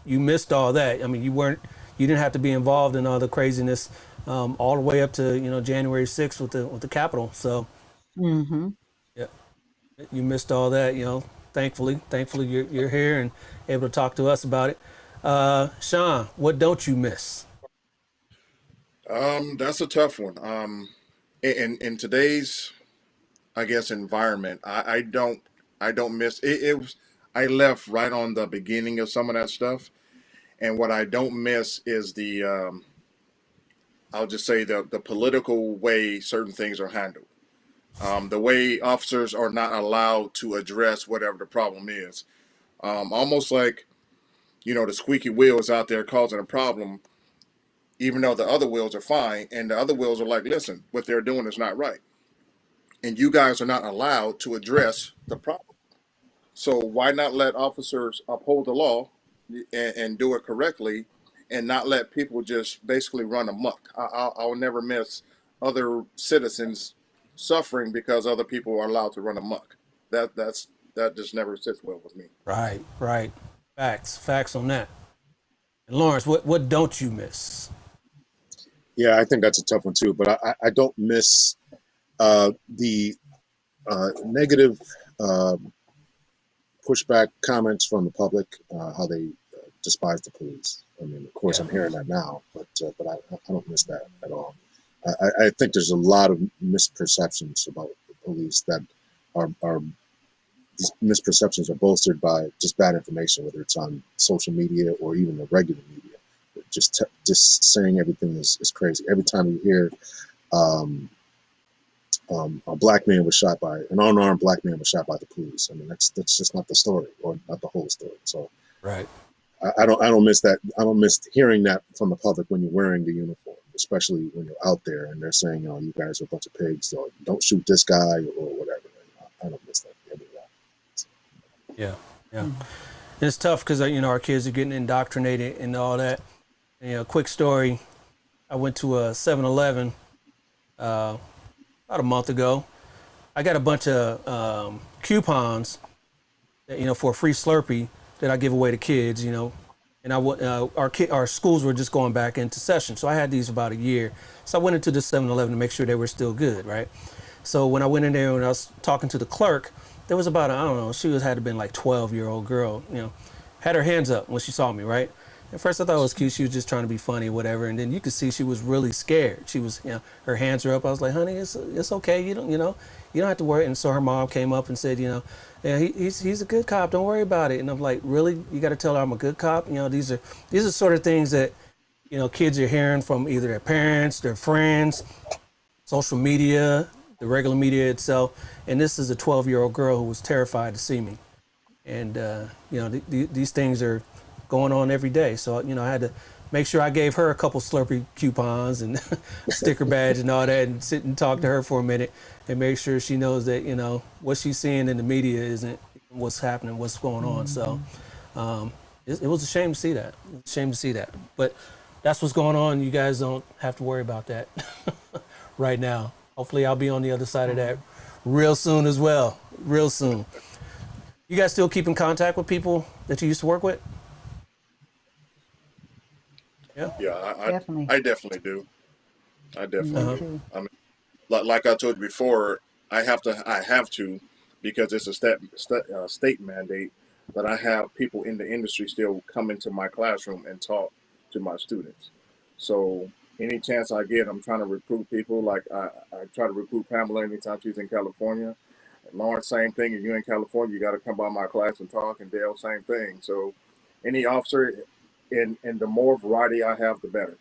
you missed all that. I mean, you didn't have to be involved in all the craziness all the way up to January 6th with the Capitol. So Mm-hmm. yeah, you missed all that. Thankfully you're here and able to talk to us about it. Sean, what don't you miss? That's a tough one. In today's, I guess, environment, I don't miss it. It was I left right on the beginning of some of that stuff, and what I don't miss is I'll just say the political way certain things are handled. The way officers are not allowed to address whatever the problem is. Almost like the squeaky wheel is out there causing a problem, even though the other wheels are fine, and the other wheels are like, listen, what they're doing is not right, and you guys are not allowed to address the problem. So why not let officers uphold the law and do it correctly, and not let people just basically run amok? I'll never miss other citizens suffering because other people are allowed to run amok. That just never sits well with me. Right. Facts on that. And Lawrence, what don't you miss? Yeah, I think that's a tough one too. But I don't miss the negative uh, pushback comments from the public, how they despise the police. I mean, of course, Yeah. I'm hearing that now, but I don't miss that at all. I think there's a lot of misperceptions about the police that are these misperceptions are bolstered by just bad information, whether it's on social media or even the regular media. Just saying everything is crazy. Every time you hear um, a black man was shot by an unarmed black man was shot by the police. I mean, that's just not the story, or not the whole story. So Right. I don't miss that. I don't miss hearing that from the public when you're wearing the uniform, especially when you're out there and they're saying, "Oh, you guys are a bunch of pigs," or "Don't shoot this guy," or whatever. I don't miss that. Any of that. So, Yeah. And it's tough because our kids are getting indoctrinated and all that. And, quick story. I went to a 7-Eleven about a month ago. I got a bunch of coupons, that, for a free Slurpee that I give away to kids, And our schools were just going back into session, so I had these about a year. So I went into the 7-Eleven to make sure they were still good, right? So when I went in there and I was talking to the clerk, there was about I don't know, had to been like 12-year-old girl, had her hands up when she saw me, right? At first I thought it was cute. She was just trying to be funny or whatever. And then you could see she was really scared. She was, her hands were up. I was like, honey, it's okay. You don't have to worry. And so her mom came up and said, yeah, he's a good cop. Don't worry about it. And I'm like, really? You got to tell her I'm a good cop? These are sort of things that, kids are hearing from either their parents, their friends, social media, the regular media itself. And this is a 12-year-old girl who was terrified to see me. and these things are going on every day. So I had to make sure I gave her a couple Slurpee coupons and sticker badge and all that, and sit and talk to her for a minute and make sure she knows that what she's seeing in the media isn't what's happening, what's going on. So it was a shame to see that. It was a shame to see that, but that's what's going on. You guys don't have to worry about that right now. Hopefully I'll be on the other side of that real soon as well. Real soon. You guys still keep in contact with people that you used to work with? Yeah. Yeah, Definitely. I definitely do. I definitely Me do. too. I mean, like I told you before, I have to, because it's a state mandate that I have people in the industry still come into my classroom and talk to my students. So any chance I get, I'm trying to recruit people. Like I try to recruit Pamela anytime she's in California. And Lawrence, same thing. If you're in California, you got to come by my class and talk. And Dale, same thing. So any officer, and the more variety I have, the better.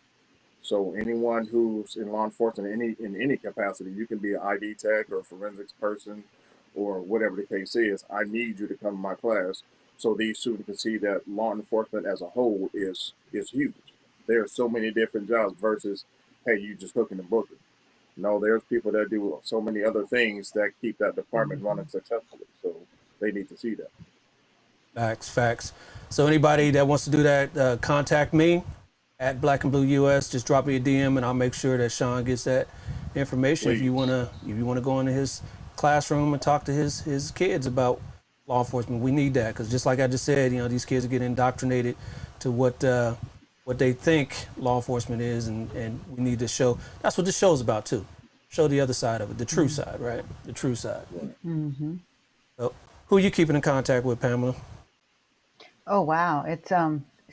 So anyone who's in law enforcement in any capacity, you can be an ID tech or a forensics person or whatever the case is. I need you to come to my class so these students can see that law enforcement as a whole is huge. There are so many different jobs versus, hey, you just hooking and booking. No, there's people that do so many other things that keep that department running successfully. So they need to see that. Facts. So anybody that wants to do that, contact me at Black and Blue US. Just drop me a DM, and I'll make sure that Sean gets that information. Please. If you wanna go into his classroom and talk to his kids about law enforcement, we need that, because just like I just said, these kids are getting indoctrinated to what they think law enforcement is, and we need to show. That's what this show is about too. Show the other side of it, the true side, right? The true side. Mm-hmm. So, who are you keeping in contact with, Pamela? Oh wow, it's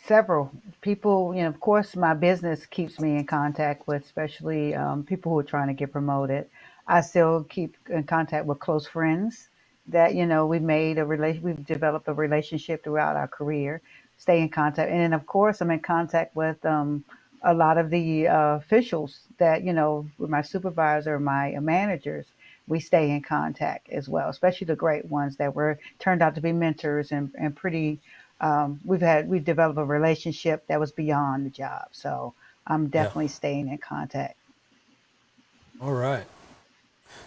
several people. Of course, my business keeps me in contact with, especially people who are trying to get promoted. I still keep in contact with close friends that we've developed a relationship throughout our career. Stay in contact, and then of course I'm in contact with a lot of the officials that with my supervisor, my managers. We stay in contact as well, especially the great ones that were turned out to be mentors and pretty we've developed a relationship that was beyond the job. So I'm Yeah. definitely staying in contact. All right.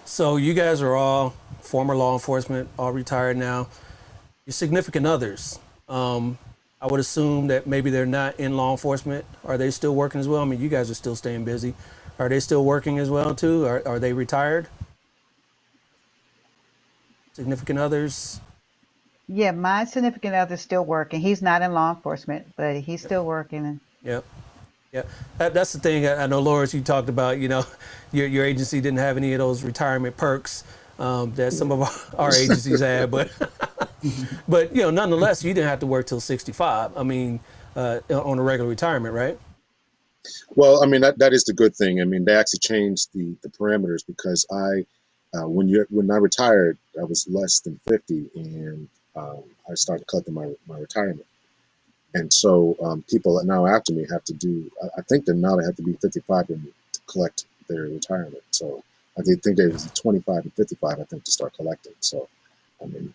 So you guys are all former law enforcement, all retired now. Your significant others. I would assume that maybe they're not in law enforcement. Are they still working as well? I mean, you guys are still staying busy. Are they still working as well too? Are they retired? Significant others? Yeah, my significant other's still working. He's not in law enforcement, but he's still working. Yep. Yeah, that's the thing. I know, Lawrence, you talked about, your agency didn't have any of those retirement perks that some of our agencies had, but nonetheless, you didn't have to work till 65. I mean, on a regular retirement, right? Well, I mean that is the good thing. I mean, they actually changed the parameters because when I retired, I was less than 50, and I started collecting my retirement. And so people now after me have to do. I think that now they have to be 55 to collect their retirement. So I think they was 25 and 55. I think to start collecting. So I mean,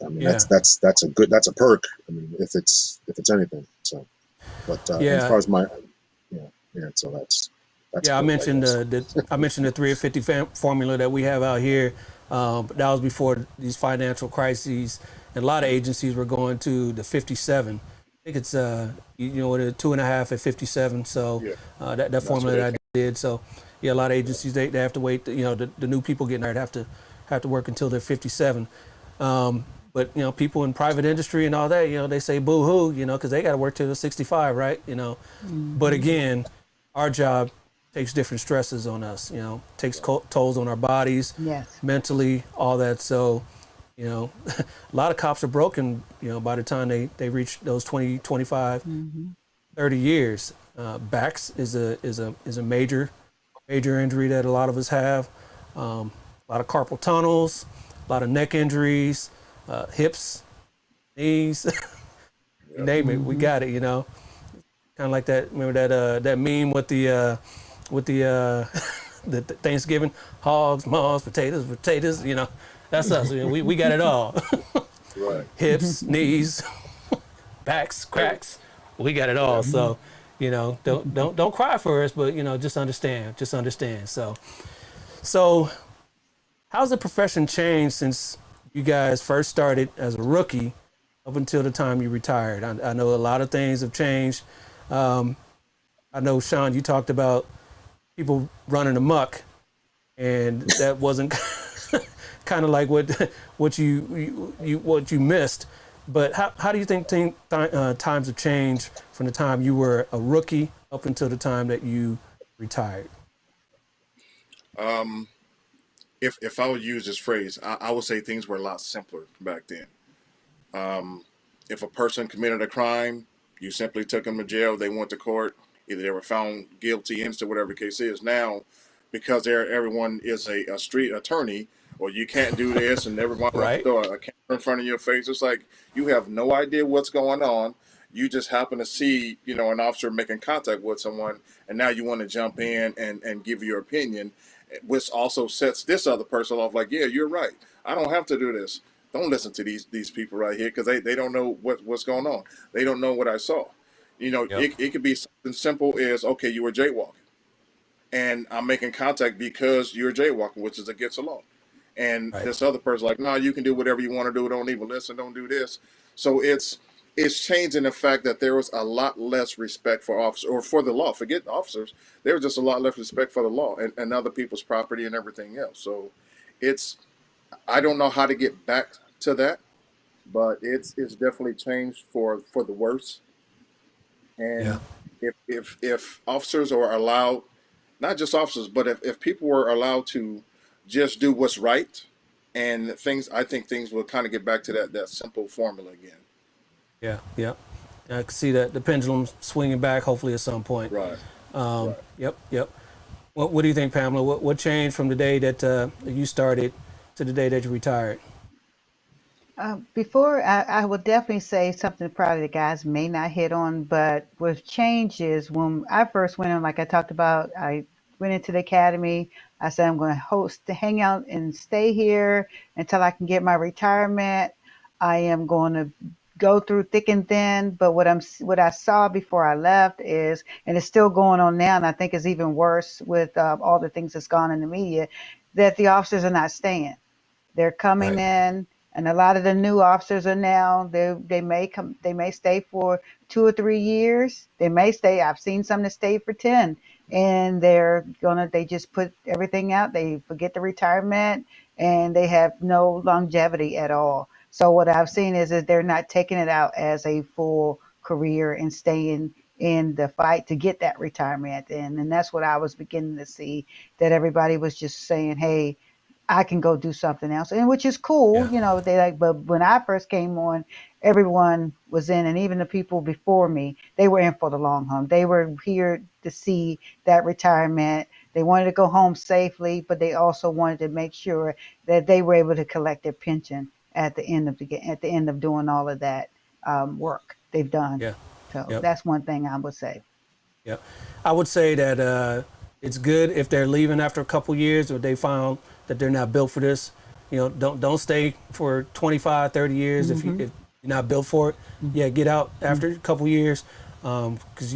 Yeah. that's a perk. I mean, if it's anything. So, but and as Yeah. far as my yeah. So that's Yeah, I cool, mentioned guess. I mentioned the 3 of 50 formula that we have out here. But that was before these financial crises, and a lot of agencies were going to the 57. I think it's with a 2.5 at 57. So Yeah, that that's formula what that it. I did. So yeah, a lot of agencies they have to wait. The new people getting hired have to work until they're 57. But people in private industry and all that, they say boo hoo, because they got to work till they're 65, right? But Hmm. again, our job takes different stresses on us, takes tolls on our bodies, Yes. mentally, all that. So, a lot of cops are broken, by the time they reach those 20, 25, Hmm. 30 years. Backs is a major injury that a lot of us have. A lot of carpal tunnels, a lot of neck injuries, hips, knees, you Yep. name it, we Hmm. got it. Kind of like that. Remember that meme with the the Thanksgiving hogs, mogs, potatoes. That's us. We got it all. Right. hips, knees, backs, cracks. We got it all. So, don't cry for us, but just understand. Just understand. So how's the profession changed since you guys first started as a rookie up until the time you retired? I know a lot of things have changed. I know, Sean, you talked about people running amok, and that wasn't kind of like what you missed. But how do you think times have changed from the time you were a rookie up until the time that you retired? Um, if I would use this phrase, I would say things were a lot simpler back then. Um, if a person committed a crime, you simply took them to jail. They went to court. Either they were found guilty, innocent, whatever the case is. Now, because everyone is a street attorney, or you can't do this, and everyone wants to Right. throw a camera in front of your face. It's like you have no idea what's going on. You just happen to see, an officer making contact with someone, and now you want to jump in and give your opinion, which also sets this other person off. Like, yeah, you're right. I don't have to do this. Don't listen to these people right here, because they don't know what's going on. They don't know what I saw. Yep. It could be something simple as, okay, you were jaywalking, and I'm making contact because you're jaywalking, which is against the law. And Right. this other person like, no, you can do whatever you want to do. Don't even listen. Don't do this. So it's changing the fact that there was a lot less respect for officers, or for the law. Forget officers. There was just a lot less respect for the law and other people's property and everything else. So it's I don't know how to get back to that, but it's definitely changed for the worse. Yeah. And if officers are allowed, not just officers, but if people were allowed to just do what's right, and I think things will kind of get back to that simple formula again. Yeah. Yeah. I can see that the pendulum swinging back, hopefully at some point. Right. Right. Yep. Yep. What do you think, Pamela? What changed from the day that you started to the day that you retired? Before, I would definitely say something probably the guys may not hit on, but with changes, when I first went in, like I talked about, I went into the academy. I said, I'm going to hang out and stay here until I can get my retirement. I am going to go through thick and thin. But what I saw before I left is, and it's still going on now, and I think it's even worse with all the things that's gone in the media, that the officers are not staying. They're coming Right. in, and a lot of the new officers are now. They may stay for 2 or 3 years. They may stay. I've seen some that stayed for 10, and they just put everything out. They forget the retirement, and they have no longevity at all. So what I've seen is that they're not taking it out as a full career and staying in the fight to get that retirement. And that's what I was beginning to see, that everybody was just saying, hey, I can go do something else, and which is cool, Yeah. they like, but when I first came on, everyone was in, and even the people before me, they were in for the long haul. They were here to see that retirement. They wanted to go home safely, but they also wanted to make sure that they were able to collect their pension at the end of doing all of that work they've done. Yeah. So Yep. that's one thing I would say. Yep. I would say that it's good if they're leaving after a couple years, or they found that they're not built for this. Don't stay for 25, 30 years if Hmm. you're not built for it. Yeah, get out after a couple years, because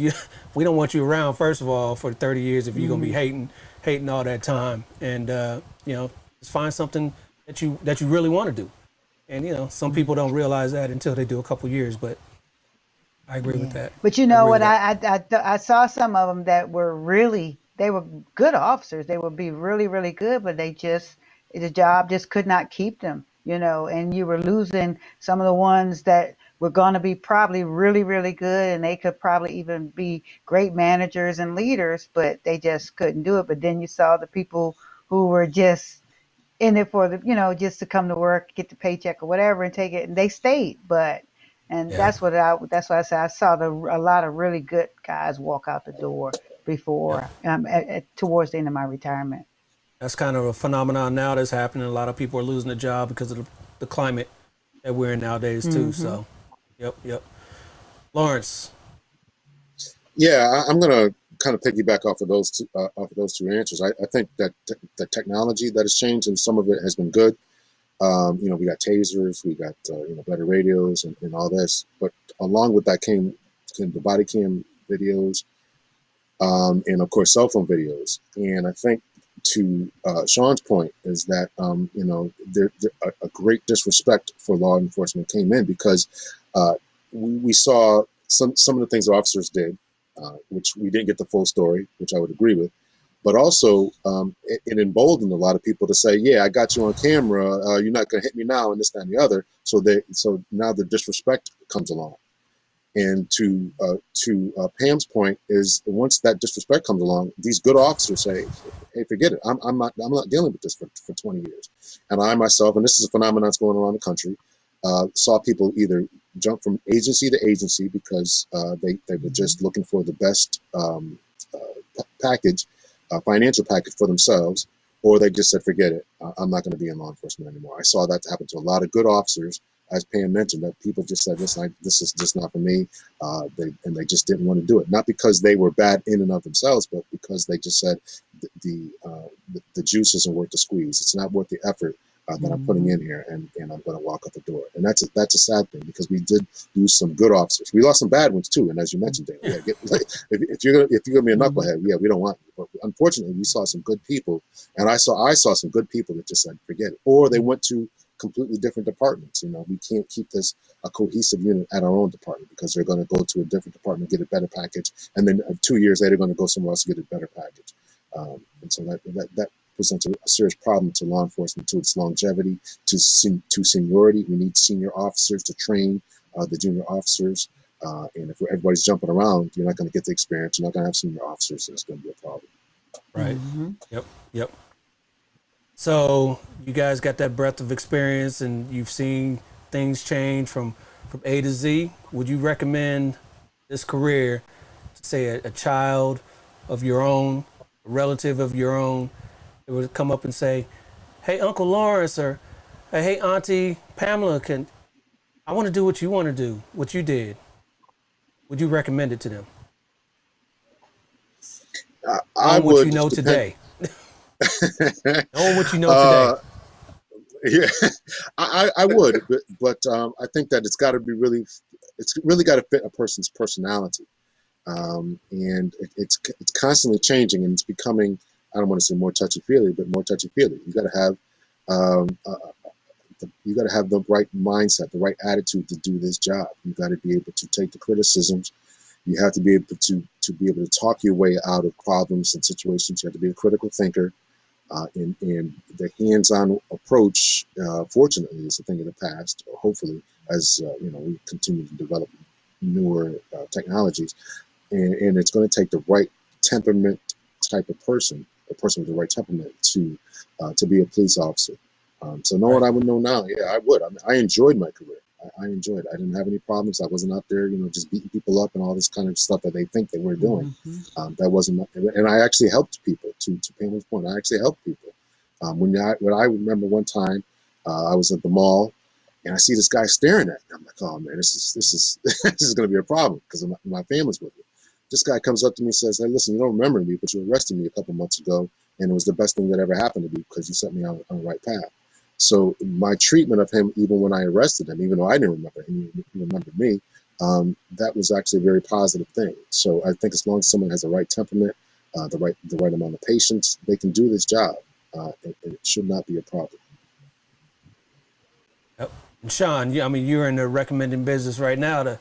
we don't want you around, first of all, for 30 years if you're gonna be Hmm. hating all that time. And just find something that you really want to do. And some people don't realize that until they do a couple years. But I agree with Yeah, that. but you I know agree what? with that. I saw some of them that were they were good officers. They would be really, really good, but the job just could not keep them, and you were losing some of the ones that were going to be probably really, really good, and they could probably even be great managers and leaders, but they just couldn't do it. But then you saw the people who were just in it for just to come to work, get the paycheck or whatever, and take it, and they stayed. And Yeah. that's what I said. I saw a lot of really good guys walk out the door Yep. before, towards the end of my retirement. That's kind of a phenomenon now that's happening. A lot of people are losing their job because of the climate that we're in nowadays too. Hmm. So, yep, yep. Lawrence, Yeah, I'm going to kind of piggyback off of those two answers. I think that the technology that has changed, and some of it has been good. We got tasers, we got better radios and all this. But along with that came the body cam videos, and of course cell phone videos. And I think to Sean's point is that a great disrespect for law enforcement came in because we saw some of the things the officers did, which we didn't get the full story, which I would agree with. But also, it emboldened a lot of people to say, "Yeah, I got you on camera. You're not going to hit me now," and this, that, and the other. So now the disrespect comes along. And to Pam's point is, once that disrespect comes along, these good officers say, "Hey, forget it. I'm not dealing with this for 20 years." And I myself, and this is a phenomenon that's going around the country, saw people either jump from agency to agency because they were just looking for the best package, financial package for themselves, or they just said, "Forget it. I'm not going to be in law enforcement anymore." I saw that happen to a lot of good officers, as Pam mentioned, that people just said, "Listen, this is just not for me," they just didn't want to do it, not because they were bad in and of themselves, but because they just said the juice isn't worth the squeeze. It's not worth the effort that I'm putting in here, and I'm going to walk out the door. And that's a sad thing because we did lose some good officers. We lost some bad ones too. And as you mentioned, Dave, if you're gonna be a knucklehead, we don't want you. But unfortunately, we saw some good people, and I saw some good people that just said, "Forget it," or they went to completely different departments. We can't keep this a cohesive unit at our own department because they're going to go to a different department, get a better package, and then 2 years later, going to go somewhere else to get a better package. And so that presents a serious problem to law enforcement, to its longevity, to seniority. We need senior officers to train the junior officers. And if everybody's jumping around, you're not going to get the experience. You're not going to have senior officers, and it's going to be a problem. Right. Yep. So you guys got that breadth of experience, and you've seen things change from A to Z. Would you recommend this career to, say, a child of your own, a relative of your own, that would come up and say, "Hey, Uncle Lawrence," or "Hey, Auntie Pamela, I want to do what you want to do, what you did"? Would you recommend it to them? I Knowing what would you know depend. today. Knowing what you know today. Yeah, I would, but I think that it's really got to fit a person's personality, and it's constantly changing, and it's becoming, I don't want to say more touchy feely, but more touchy feely. You got to have the right mindset, the right attitude to do this job. You got to be able to take the criticisms. You have to be able to talk your way out of problems and situations. You have to be a critical thinker. And the hands-on approach, fortunately, is a thing of the past. Hopefully, as we continue to develop newer technologies, and it's going to take the right temperament type of person, a person with the right temperament to be a police officer. So know what I would know now? Yeah, I would. I mean, I enjoyed my career. I enjoyed it. I didn't have any problems. I wasn't out there, just beating people up and all this kind of stuff that they think they were doing. That wasn't, and I actually helped people. To Pamela's point, I actually helped people. When I remember one time, I was at the mall, and I see this guy staring at me. I'm like, "Oh man, this is this is going to be a problem," because my family's with me. This guy comes up to me and says, "Hey, listen, you don't remember me, but you arrested me a couple months ago, and it was the best thing that ever happened to me because you set me on the right path." So my treatment of him, even when I arrested him, even though I didn't remember him, he remembered me, that was actually a very positive thing. So I think as long as someone has the right temperament, the right amount of patience, they can do this job. It should not be a problem. Yep. And Sean, I mean, you're in the recommending business right now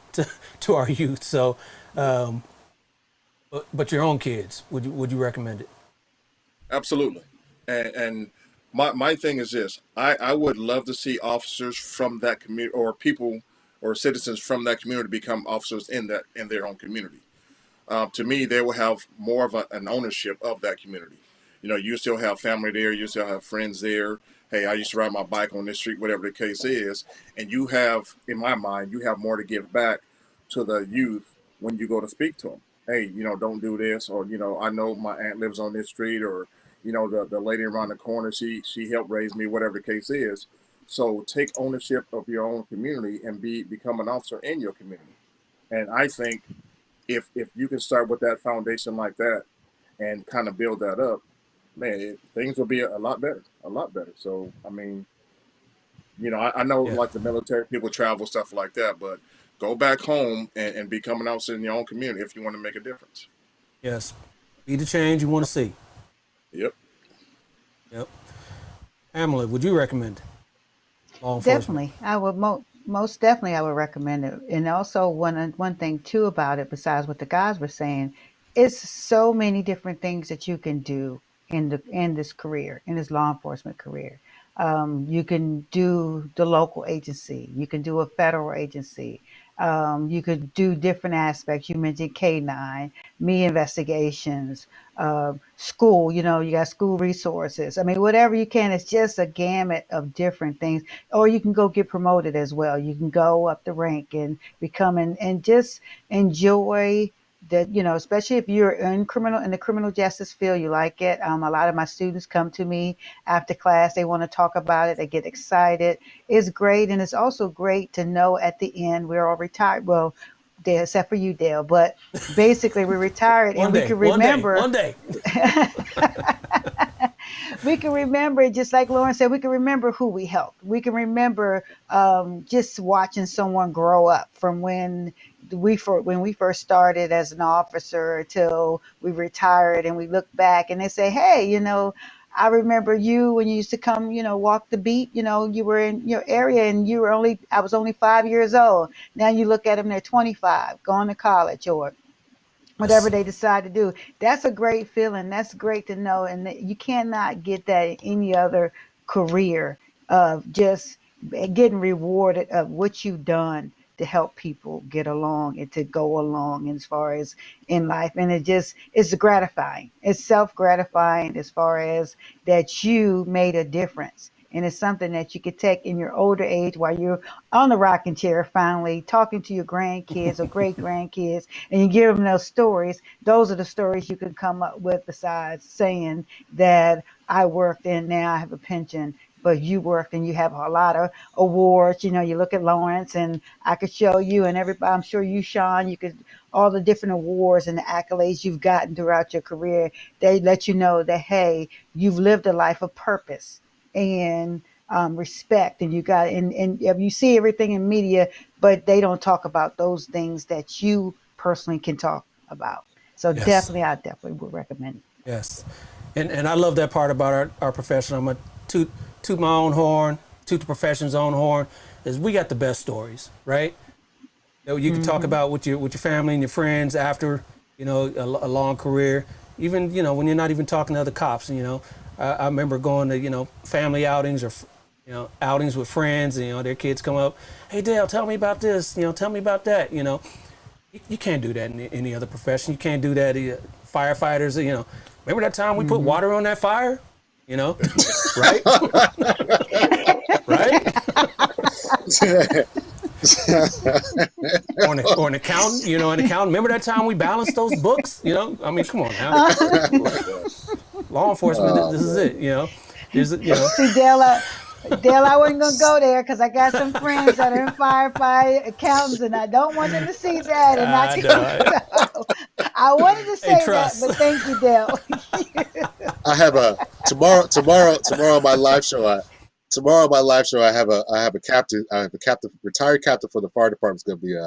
to our youth. So, but your own kids, would you recommend it? Absolutely. And my thing is this: I would love to see officers from that community, or people or citizens from that community become officers in their own community. To me, they will have more of an ownership of that community. You still have family there, you still have friends there. Hey, I used to ride my bike on this street, whatever the case is. And you have, in my mind, you have more to give back to the youth when you go to speak to them. Hey, don't do this, or I know my aunt lives on this street, or the lady around the corner, she helped raise me, whatever the case is. So take ownership of your own community and become an officer in your community. And I think if you can start with that foundation like that and kind of build that up, man, things will be a lot better, a lot better. So I mean, You know, I know Yeah. like the military people travel stuff like that, but go back home and be coming out in your own community if you want to make a difference. Yes. Be the change you want to see. Yep. Yep. Pamela, would you recommend law enforcement? Definitely, I would most definitely I would recommend it. And also one thing too about it, besides what the guys were saying, is so many different things that you can do in this career, in this law enforcement career. You can do the local agency. You can do a federal agency. You could do different aspects. You mentioned K9, me investigations, school. You know, you got school resources. I mean, whatever you can. It's just a gamut of different things, or you can go get promoted as well. You can go up the rank and become and just enjoy that, you know, especially if you're in the criminal justice field, you like it. A lot of my students come to me after class. They want to talk about it. They get excited. It's great. And it's also great to know at the end we're all retired. Well, Dale, except for you, Dale, but basically we're retired and One we day, can one day, remember. one day. We can remember, just like Lauren said, we can remember who we helped. We can remember just watching someone grow up from when we first started as an officer till we retired, and we look back and they say, hey, you know, I remember you when you used to come, you know, walk the beat. You know, you were in your area and I was only 5 years old. Now you look at them, they're 25, going to college or whatever Yes. they decide to do. That's a great feeling. That's great to know. And you cannot get that in any other career of just getting rewarded of what you've done to help people get along and to go along as far as in life. And it's gratifying. It's self-gratifying as far as that you made a difference. And it's something that you could take in your older age while you're on the rocking chair, finally talking to your grandkids or great grandkids, and you give them those stories. Those are the stories you can come up with, besides saying that I worked and now I have a pension, but you worked and you have a lot of awards. You know, you look at Lawrence, and I could show you, and everybody, I'm sure you, Sean, you could, all the different awards and the accolades you've gotten throughout your career. They let you know that, hey, you've lived a life of purpose and respect, and you got, and you see everything in media, but they don't talk about those things that you personally can talk about. So Yes. definitely, I definitely would recommend it. Yes. And I love that part about our profession. I'm going to toot my own horn, toot the profession's own horn, is we got the best stories, right? You know, you can talk Hmm. about with your family and your friends after, you know, a long career. Even, you know, when you're not even talking to other cops, you know. I remember going to, you know, family outings or, you know, outings with friends, and, you know, their kids come up, hey, Dale, tell me about this, you know, tell me about that, you know. You can't do that in any other profession. You can't do that. Firefighters, you know, remember that time we put Hmm. water on that fire? You know, right? Right? Or an accountant, you know, an accountant. Remember that time we balanced those books? You know, I mean, come on now. Law enforcement, Oh, this is man. it. You know, there's, you know, See, Dale, I wasn't gonna go there because I got some friends that are in firefight accountants, and I don't want them to see that. And not I know. so I wanted to Hey, say that, trust. but thank you, Dale. I have a tomorrow on my live show. Tomorrow on my live show, I have a captain, retired captain for the fire department's gonna be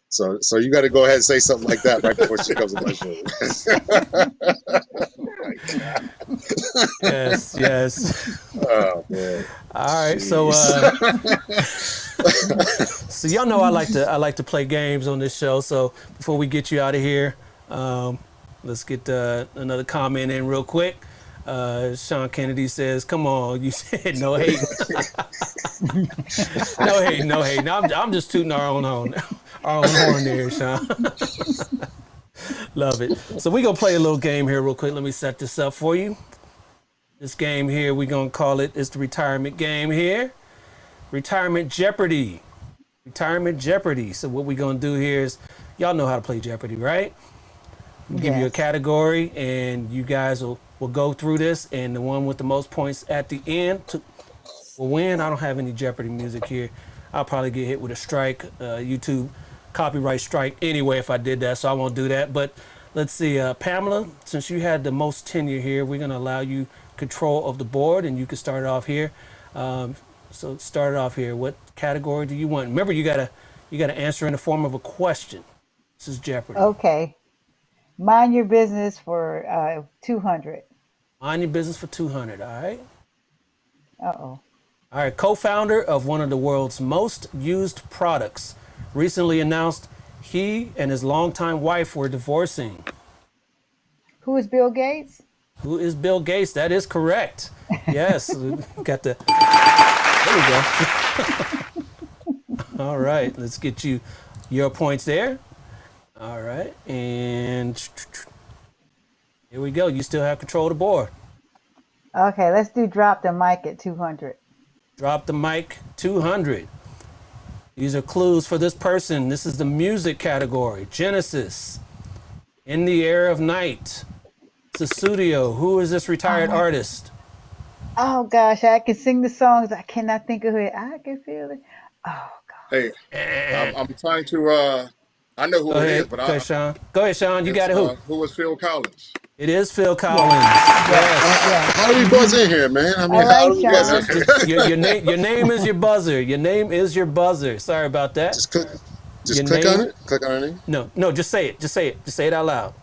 so you got to go ahead and say something like that right before she comes on my show. Yes, yes. Oh man, All right, so jeez. so y'all know I like to play games on this show. So before we get you out of here, let's get another comment in real quick. Sean Kennedy says, "Come on, you said no hate, no hate, no hate." Now I'm just tooting our own horn there, Sean. Love it. So we gonna play a little game here real quick. Let me set this up for you. This game here, we gonna call it's the retirement game here. Retirement Jeopardy. Retirement Jeopardy. So what we gonna do here is, y'all know how to play Jeopardy, right? We'll give you a Yes. category, and you guys will go through this, and the one with the most points at the end will win. I don't have any Jeopardy music here. I'll probably get hit with a strike, YouTube copyright strike anyway if I did that, so I won't do that. But let's see, Pamela, since you had the most tenure here, we're gonna allow you control of the board, and you can start off here. So start it off here. What category do you want? Remember, you gotta answer in the form of a question. This is Jeopardy. Okay. Mind your business for 200. Mind your business for 200. All right. Uh-oh. All right. Co-founder of one of the world's most used products recently announced he and his longtime wife were divorcing. Who is Bill Gates? Who is Bill Gates? That is correct. Yes. We got the. There we go. All right. Let's get you your points there. All right. And here we go. You still have control of the board. Okay, let's do drop the mic at 200. Drop the mic 200. These are clues for this person. This is the music category. Genesis. In the Air of Night. Sussudio. Who is this retired artist? Oh gosh, I can sing the songs. I cannot think of it. I can feel it. Oh god. Hey, I'm trying to. I know who Go it ahead. is, but Go ahead, Sean. Go ahead, Sean. You got it. Who? Who was Phil Collins? It is Phil Collins. Yes. Yeah. How do we buzz in here, man? I mean, All how right, do we buzz in Sean. here? Your name is your buzzer. Your name is your buzzer. Sorry about that. Just click, Your click name- on it. Click on her name. No, just say it. Just say it. Just say it out loud.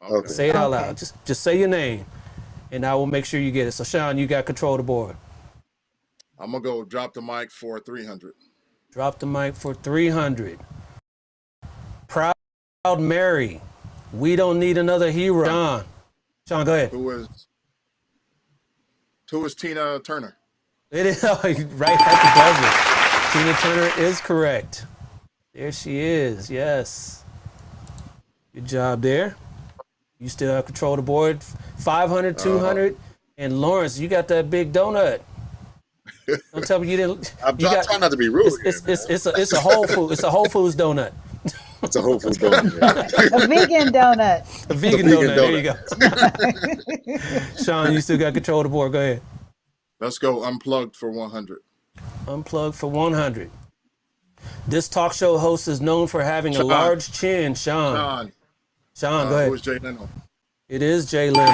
Okay. Say it out Okay. loud. Just say your name, and I will make sure you get it. So, Sean, you got control of the board. I'm gonna go drop the mic for 300. Drop the mic for 300. Proud Mary. We don't need another hero. Sean, go ahead. Who is Tina Turner? It is right at the buzzer. Tina Turner is correct. There she is. Yes. Good job there. You still have control of the board. 500, 200. And Lawrence, you got that big donut. Don't tell me you didn't. I'm trying not to be rude. It's a Whole Foods. It's a Whole Foods donut. It's a Whole Foods donut. A vegan donut. A vegan donut. There you go. Sean, you still got control of the board. Go ahead. Let's go unplugged for 100. Unplugged for 100. This talk show host is known for having a Sean. large chin. Sean, go ahead. Who is Jay Leno? It is Jay Leno.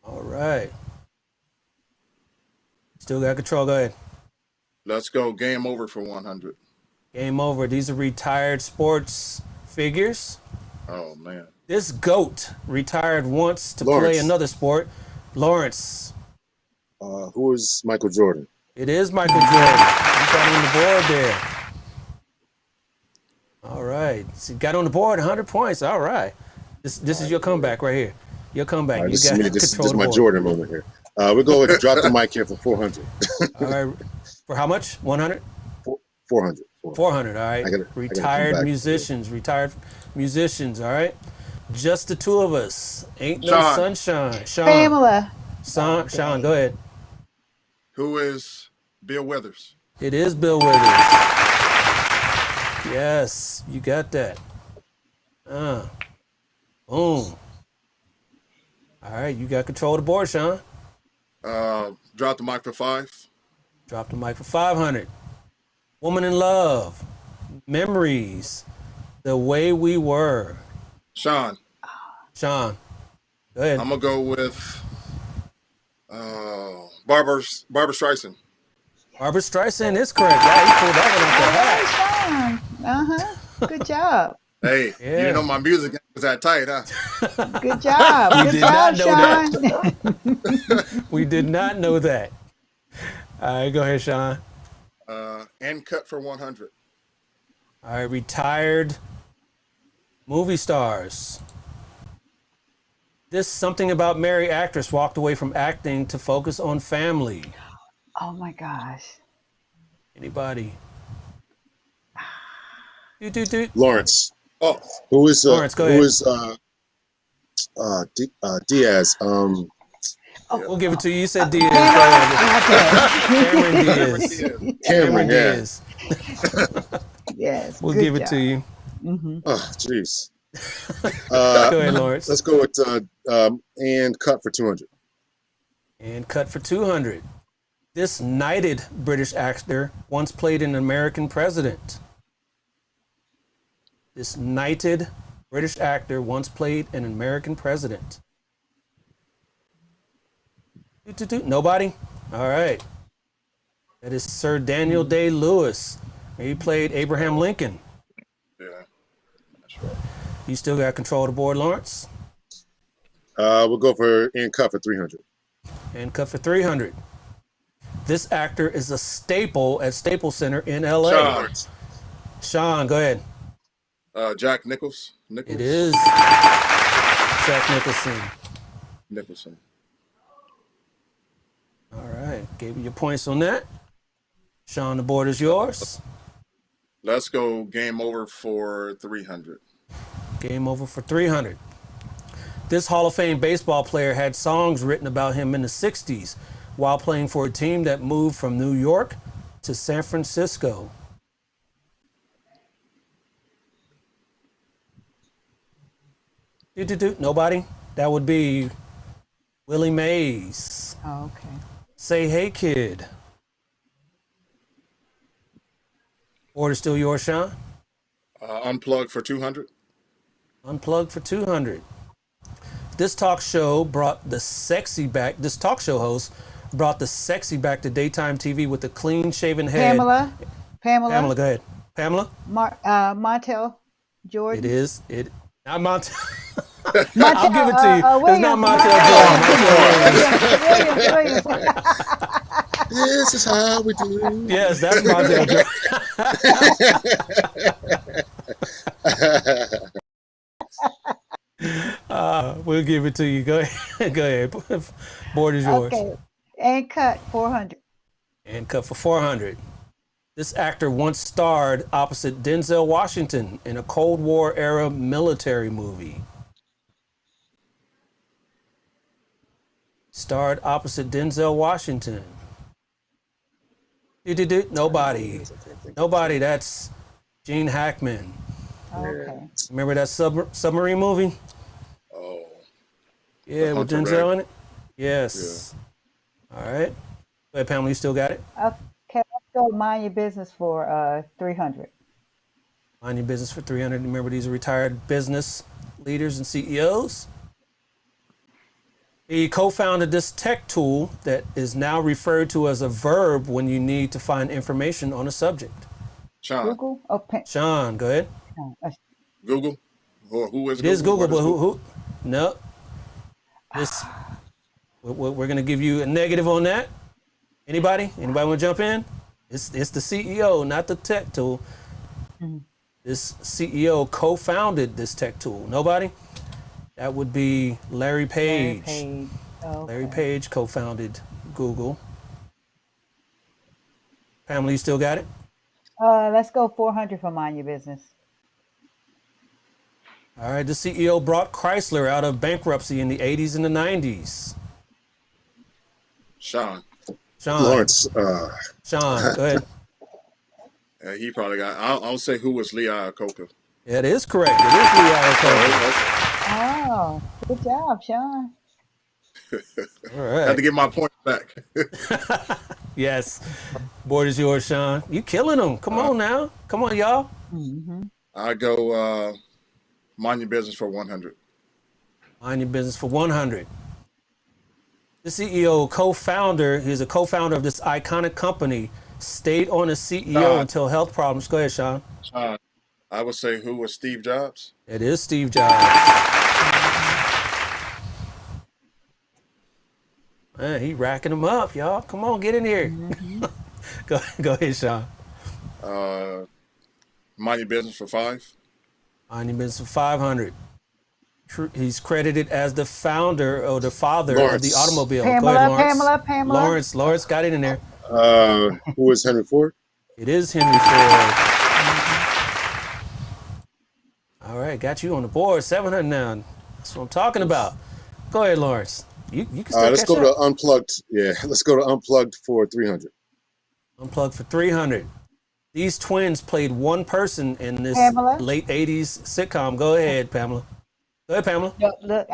All right. Still got control. Go ahead. Let's go game over for 100. Game over. These are retired sports figures. Oh man. This GOAT retired once to Lawrence. play another sport. Lawrence. Who is Michael Jordan? It is Michael Jordan. You got on the board there. All right. So you got on the board 100 points. All right. This is your comeback right here. Your comeback. All right, You this got is me. This control is of the my board. Jordan moment here. We'll go with drop the mic here for 400. All right. For how much? 100? 400. 400. All right. I gotta come Retired back. musicians. All right. Just the two of us. Ain't no Sean. sunshine. Sean. Pamela. Sean, go ahead. Who is Bill Withers? It is Bill Withers. Yes, you got that. Boom. All right, you got control of the board, Sean. Drop the mic for 5. Drop the mic for 500. Woman in Love. Memories. The Way We Were. Sean. Sean, go ahead. I'm gonna go with Barbara Streisand. Barbara Streisand is correct. Yeah, you pulled that one out the hat. Sean. Good job. Hey, you Yeah. didn't know my music was that tight, huh? Good job. We Good did job, not know Sean. We did not know that. All right, go ahead, Sean. And cut for 100. All right, retired movie stars. This Something About Mary actress walked away from acting to focus on family. Oh my gosh. Anybody? Do. Lawrence. Oh, Who is Lawrence, go who ahead. is Diaz? We'll give it to you. You said Diaz. Cameron. Cameron Diaz. Cameron. Yeah. Diaz. Yes. We'll good give it job. to you. Oh, jeez. Go ahead, Lawrence. Let's go with and cut for 200. And cut for 200. This knighted British actor once played an American president. This knighted British actor once played an American president. Nobody? All right. That is Sir Daniel Day-Lewis. He played Abraham Lincoln. Yeah, that's right. You still got control of the board, Lawrence? We'll go for in cut for 300. And cut for 300. This actor is a staple at Staples Center in LA. Sean. Sean, go ahead. Jack Nichols. It is Jack Nicholson. Nicholson. All right. Gave you your points on that. Sean, the board is yours. Let's go game over for 300. Game over for 300. This Hall of Fame baseball player had songs written about him in the 60s while playing for a team that moved from New York to San Francisco. Nobody? That would be Willie Mays. Oh, okay. Say Hey Kid. Order still yours, Sean? Unplugged for 200. Unplugged for 200. This talk show brought the sexy back. This talk show host brought the sexy back to daytime TV with a clean-shaven head. Pamela, Pamela, go ahead. Pamela? Montel Jordan. It is. Not Montel. Montel, I'll give it to you. It's not Montel Jordan. This is how we do. Yes, that's Montel Jordan. We'll give it to you. Go ahead. Go ahead. Board is yours. Okay. And cut 400. And cut for 400. This actor once starred opposite Denzel Washington in a Cold War era military movie. Starred opposite Denzel Washington. Nobody. Nobody. That's Gene Hackman. Okay. Remember that submarine movie? Oh. Yeah, with Denzel in it? Yes. Yeah. All right. Go ahead, Pamela, you still got it? Okay, let's go mind your business for 300. Mind your business for 300. Remember, these are retired business leaders and CEOs. He co-founded this tech tool that is now referred to as a verb when you need to find information on a subject. Sean. Google? Sean, go ahead. Google? Who is It Google? is Google, but who? No. This, we're going to give you a negative on that. Anybody? Anybody want to jump in? It's the CEO, not the tech tool. Mm-hmm. This CEO co-founded this tech tool. Nobody? That would be Larry Page. Okay. Larry Page co-founded Google. Pamela, you still got it? Let's go 400 for mind your business. All right, the CEO brought Chrysler out of bankruptcy in the 80s and the 90s. Sean. Lawrence. Sean, go ahead. He probably got. I'll say who was Lee Iacocca. Yeah, it is correct. It is Lee Iacocca. Oh, good job, Sean. All right. I had to get my point back. Yes. Board is yours, Sean. You killing them. Come on now. Come on, y'all. Mm-hmm. I go mind your business for 100. Mind your business for 100. The CEO, co-founder, he's a co-founder of this iconic company, stayed on as CEO until health problems. Go ahead, Sean. Sean. I would say who was Steve Jobs? It is Steve Jobs. Man, he racking them up, y'all. Come on, get in here. Mm-hmm. Go ahead, Sean. Mind your business for 5. Mind your business for 500. He's credited as the founder or the father Lawrence. of the automobile. Pamela, Go ahead, Lawrence. Pamela. Lawrence got it in there. Who is Henry Ford? It is Henry Ford. All right, got you on the board. 700 now. That's what I'm talking about. Go ahead, Lawrence. You can still Let's catch go up. to Unplugged. Yeah, let's go to Unplugged for 300. Unplugged for 300. These twins played one person in this late 80s sitcom. Go ahead, Pamela. Go ahead, Pamela. No, look,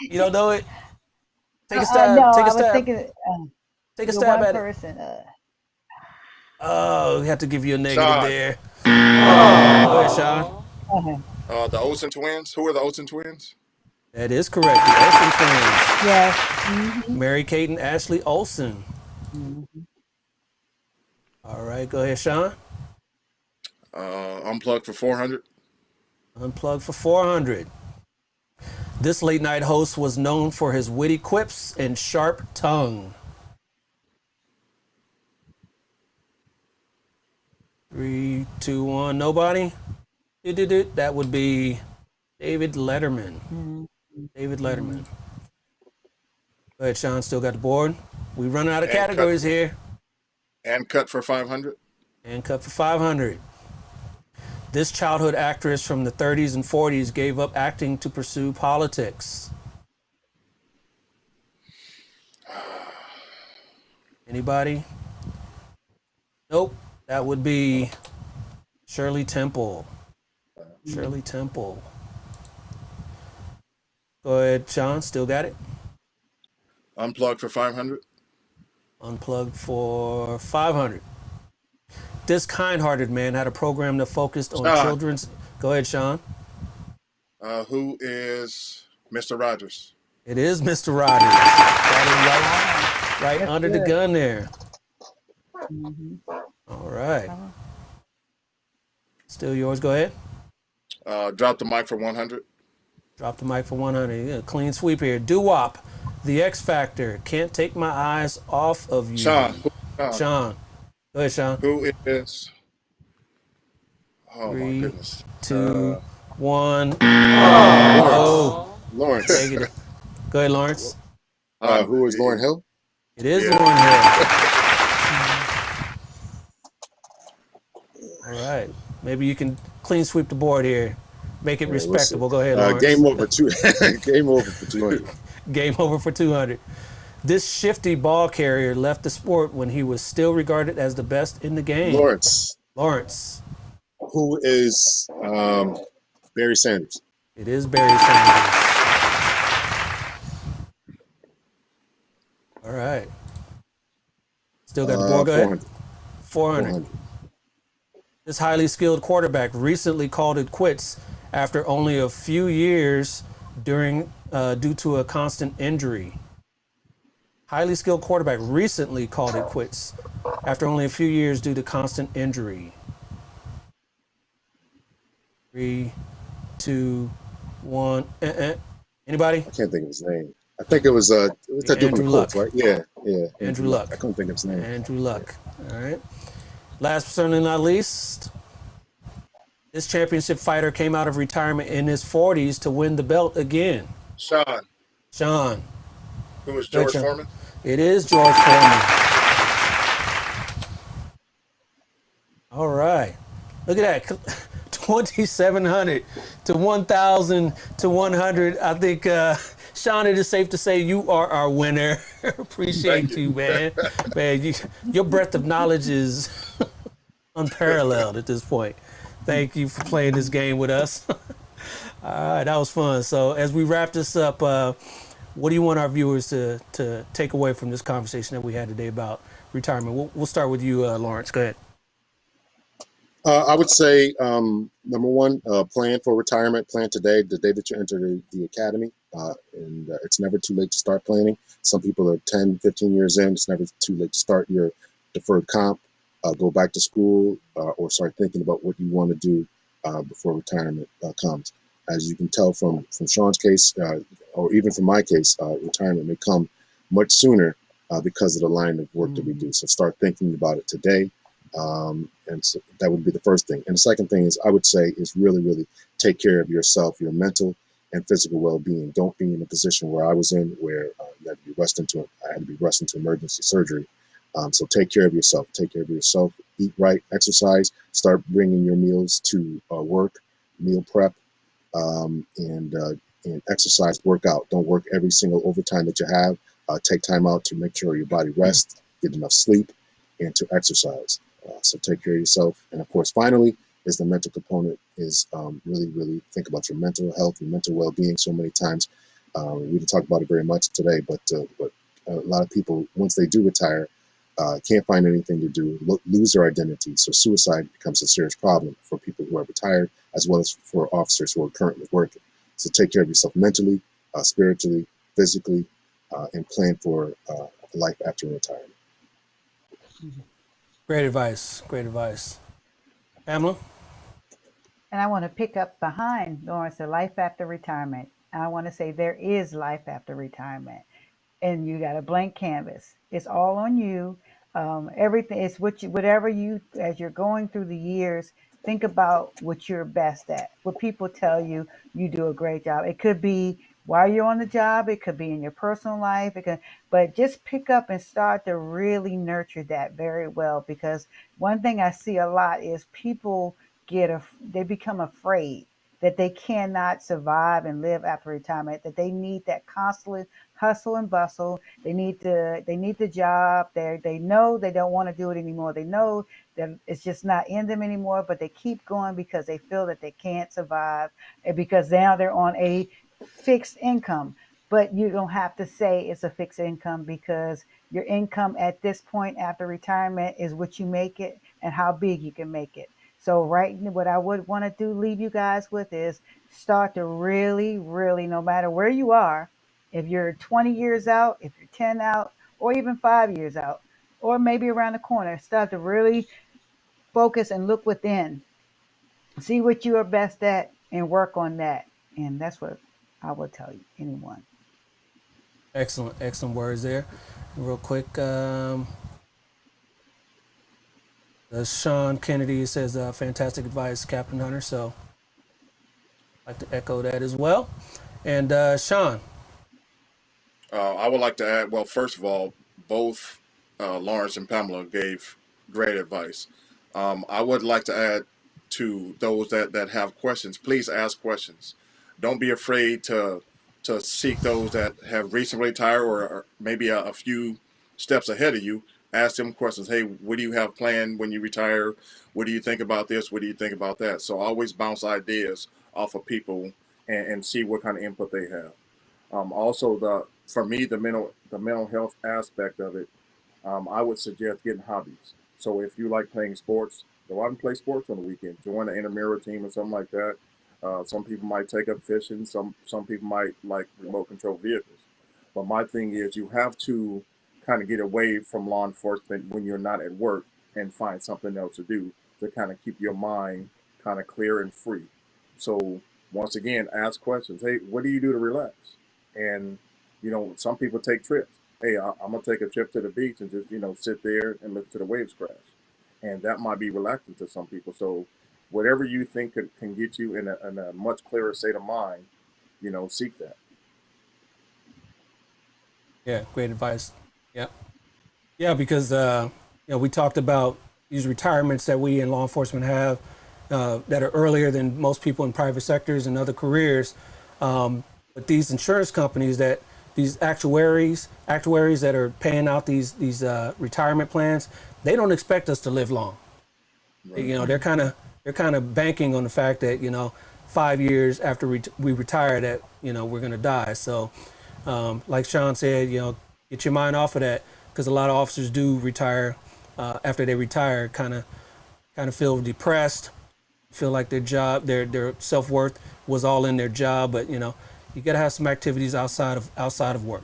You don't know it? Take a stab. No, Take a I was stab. thinking Take a stab at person, it. Oh, we have to give you a negative Sean. there. Go ahead, Sean. The Olsen twins. Who are the Olsen twins? That is correct. The Olsen twins. Yes. Mm-hmm. Mary Kate and Ashley Olsen. Mm-hmm. All right, go ahead, Sean. Unplugged for 400. Unplugged for 400. This late night host was known for his witty quips and sharp tongue. 3, 2, 1. Nobody? That would be David Letterman. David Mm-hmm. Letterman. Go ahead, Sean. Still got the board. We running out of And cut categories here. and cut for 500. And cut for 500. This childhood actress from the 30s and 40s gave up acting to pursue politics. Anybody? Nope. That would be Shirley Temple. Shirley Temple. Go ahead, Sean. Still got it? Unplugged for 500. Unplugged for 500. This kind-hearted man had a program that focused on Sean, children's. Go ahead, Sean. who is Mr. Rogers? It is Mr. Rogers. Got him right That's under the good. gun there. Mm-hmm. All right. Still yours. Go ahead. Drop the mic for 100. Drop the mic for 100. Yeah, clean sweep here. Doo-wop, The X Factor, Can't Take My Eyes Off of You. Sean, Sean. Go ahead, Sean. who is? Oh my 3, goodness. 2, 1. Lawrence. Oh, Lawrence. take it. Go ahead, Lawrence. Who is Lauren Hill? It is Yeah. Lauren Hill. All right. Maybe you can clean sweep the board here. Make it Yeah, we'll see. respectable. Go ahead, Lawrence. Game over. Game over for 200. Game over for 200. This shifty ball carrier left the sport when he was still regarded as the best in the game. Lawrence. Lawrence. Who is Barry Sanders? It is Barry Sanders. All right. Still got the board. Go ahead. 400. 400. This highly skilled quarterback recently called it quits after only a few years due to a constant injury. Highly skilled quarterback recently called it quits after only a few years due to constant injury. 3, 2, 1. Anybody? I can't think of his name. I think it was that dude from Andrew the Colts, Luck. right? Yeah. Andrew Luck. I couldn't think of his name. Andrew Luck. All right. Last but certainly not least, this championship fighter came out of retirement in his 40s to win the belt again. Sean, Sean. who is Go ahead, George Sean. Foreman? It is George Foreman. All right. Look at that. 2,700 to 1,000 to 100. I think, Sean, it is safe to say you are our winner. Appreciate you, man. Man, your breadth of knowledge is unparalleled at this point. Thank you for playing this game with us. All right, that was fun. So as we wrap this up, what do you want our viewers to take away from this conversation that we had today about retirement? We'll start with you, Lawrence. Go ahead. I would say, number one, plan for retirement. Plan today, the day that you enter the academy. And it's never too late to start planning. Some people are 10, 15 years in. It's never too late to start your deferred comp, go back to school, or start thinking about what you want to do before retirement comes. As you can tell from Sean's case, or even from my case, retirement may come much sooner because of the line of work that we do. So start thinking about it today. And so that would be the first thing. And the second thing is, I would say, is really, really take care of yourself, your mental and physical well-being. Don't be in a position where I was in, where you had to be rushed into emergency surgery. So take care of yourself. Take care of yourself. Eat right. Exercise. Start bringing your meals to work. Meal prep. And exercise. Work out. Don't work every single overtime that you have. Take time out to make sure your body rests, get enough sleep, and to exercise. So take care of yourself. And of course, finally, is the mental component. Is really, really think about your mental health, your mental well-being. So many times, we didn't talk about it very much today, but a lot of people, once they do retire, can't find anything to do, lose their identity. So suicide becomes a serious problem for people who are retired, as well as for officers who are currently working. So take care of yourself mentally, spiritually, physically, and plan for life after retirement. Great advice. Great advice. Pamela? And I want to pick up behind Lawrence, the life after retirement. I want to say there is life after retirement, and you got a blank canvas. It's all on you. Everything is whatever you, as you're going through the years, think about what you're best at. What people tell you, you do a great job. It could be while you're on the job. It could be in your personal life. But just pick up and start to really nurture that very well. Because one thing I see a lot is people they become afraid that they cannot survive and live after retirement, that they need that constant hustle and bustle. They need the job. They know they don't want to do it anymore. They know that it's just not in them anymore, but they keep going because they feel that they can't survive, and because now they're on a fixed income. But you don't have to say it's a fixed income, because your income at this point after retirement is what you make it and how big you can make it. So what I would want to do, leave you guys with, is start to really, really, no matter where you are, if you're 20 years out, if you're 10 out, or even 5 years out, or maybe around the corner, start to really focus and look within, see what you are best at, and work on that. And that's what I would tell you, anyone. Excellent. Excellent words there. Real quick, Sean Kennedy says fantastic advice, Captain Hunter. So I'd like to echo that as well. And Sean. I would like to add, well, first of all, both Lawrence and Pamela gave great advice. I would like to add to those that have questions, please ask questions. Don't be afraid to seek those that have recently retired or maybe a few steps ahead of you. Ask them questions. Hey, what do you have planned when you retire? What do you think about this? What do you think about that? So always bounce ideas off of people and see what kind of input they have. Also, for me, the mental health aspect of it, I would suggest getting hobbies. So if you like playing sports, go out and play sports on the weekend. Join an intramural team or something like that. Some people might take up fishing. Some people might like remote control vehicles. But my thing is, you have to kind of get away from law enforcement when you're not at work and find something else to do to kind of keep your mind kind of clear and free. So once again, ask questions. Hey, what do you do to relax? And some people take trips. Hey, I'm gonna take a trip to the beach and just sit there and listen to the waves crash, and that might be relaxing to some people. So whatever you think can get you in a much clearer state of mind, seek that. Yeah, great advice. Yeah. Yeah, because we talked about these retirements that we in law enforcement have that are earlier than most people in private sectors and other careers. But these insurance companies, these actuaries that are paying out these retirement plans, they don't expect us to live long. Right. They're kind of banking on the fact that 5 years after we retire that we're gonna die. So like Sean said, get your mind off of that, because a lot of officers do retire after they retire, kind of feel depressed, feel like their self-worth was all in their job. But you got to have some activities outside of work.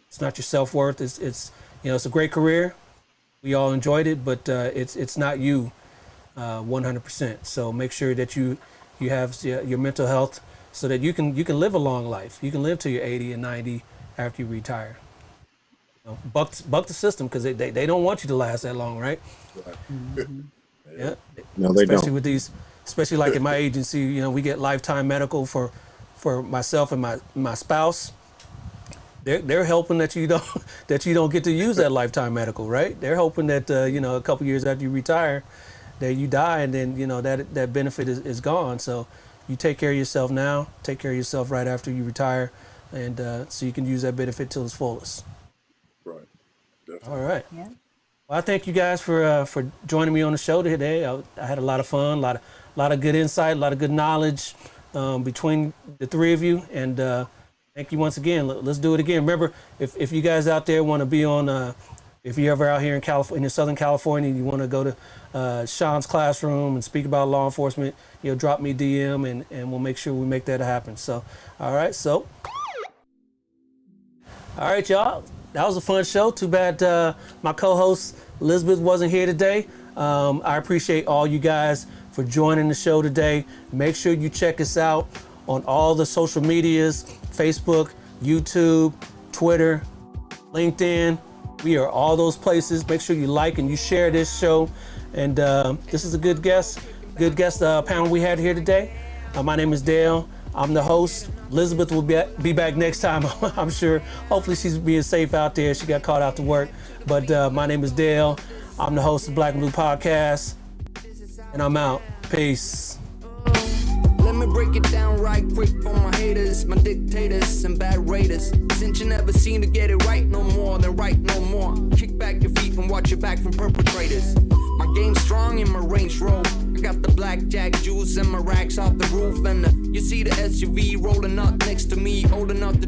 It's not your self-worth. It's a great career. We all enjoyed it, but it's not you 100%. So make sure that you have your mental health, so that you can live a long life. You can live till you're 80 and 90 after you retire. Buck the system, because they don't want you to last that long, right? Right. Hmm. Yeah. No, they Especially don't. with these, especially like in my agency, we get lifetime medical for myself and my spouse. They're hoping that you don't that you don't get to use that lifetime medical, right? They're hoping that a couple years after you retire, that you die, and then that benefit is gone. So you take care of yourself now, take care of yourself right after you retire, and so you can use that benefit till its fullest. Right. All Definitely. right. Yeah. Well, I thank you guys for joining me on the show today. I had a lot of fun, a lot of good insight, a lot of good knowledge between the three of you, and thank you once again. Let's do it again. Remember, if you guys out there want to be on, if you're ever out here in California, in Southern California, you want to go to Sean's classroom and speak about law enforcement, drop me a DM, and we'll make sure we make that happen. So, all right. So All right, y'all. That was a fun show. Too bad my co-host Elizabeth wasn't here today. I appreciate all you guys for joining the show today. Make sure you check us out on all the social medias, Facebook, YouTube, Twitter, LinkedIn. We are all those places. Make sure you like and you share this show. And this is a good guest panel we had here today. My name is Dale. I'm the host. Elizabeth will be back next time, I'm sure. Hopefully she's being safe out there. She got called out to work. But my name is Dale. I'm the host of Black and Blue Podcast. And I'm out. Peace. Let me break it down right quick for my haters, my dictators and bad raiders. Since you never seem to get it right no more, then right no more. Kick back your feet and watch your back from perpetrators. My game's strong in my Range Rover. I got the blackjack juice and my racks off the roof. And you see the SUV rolling up next to me, old enough to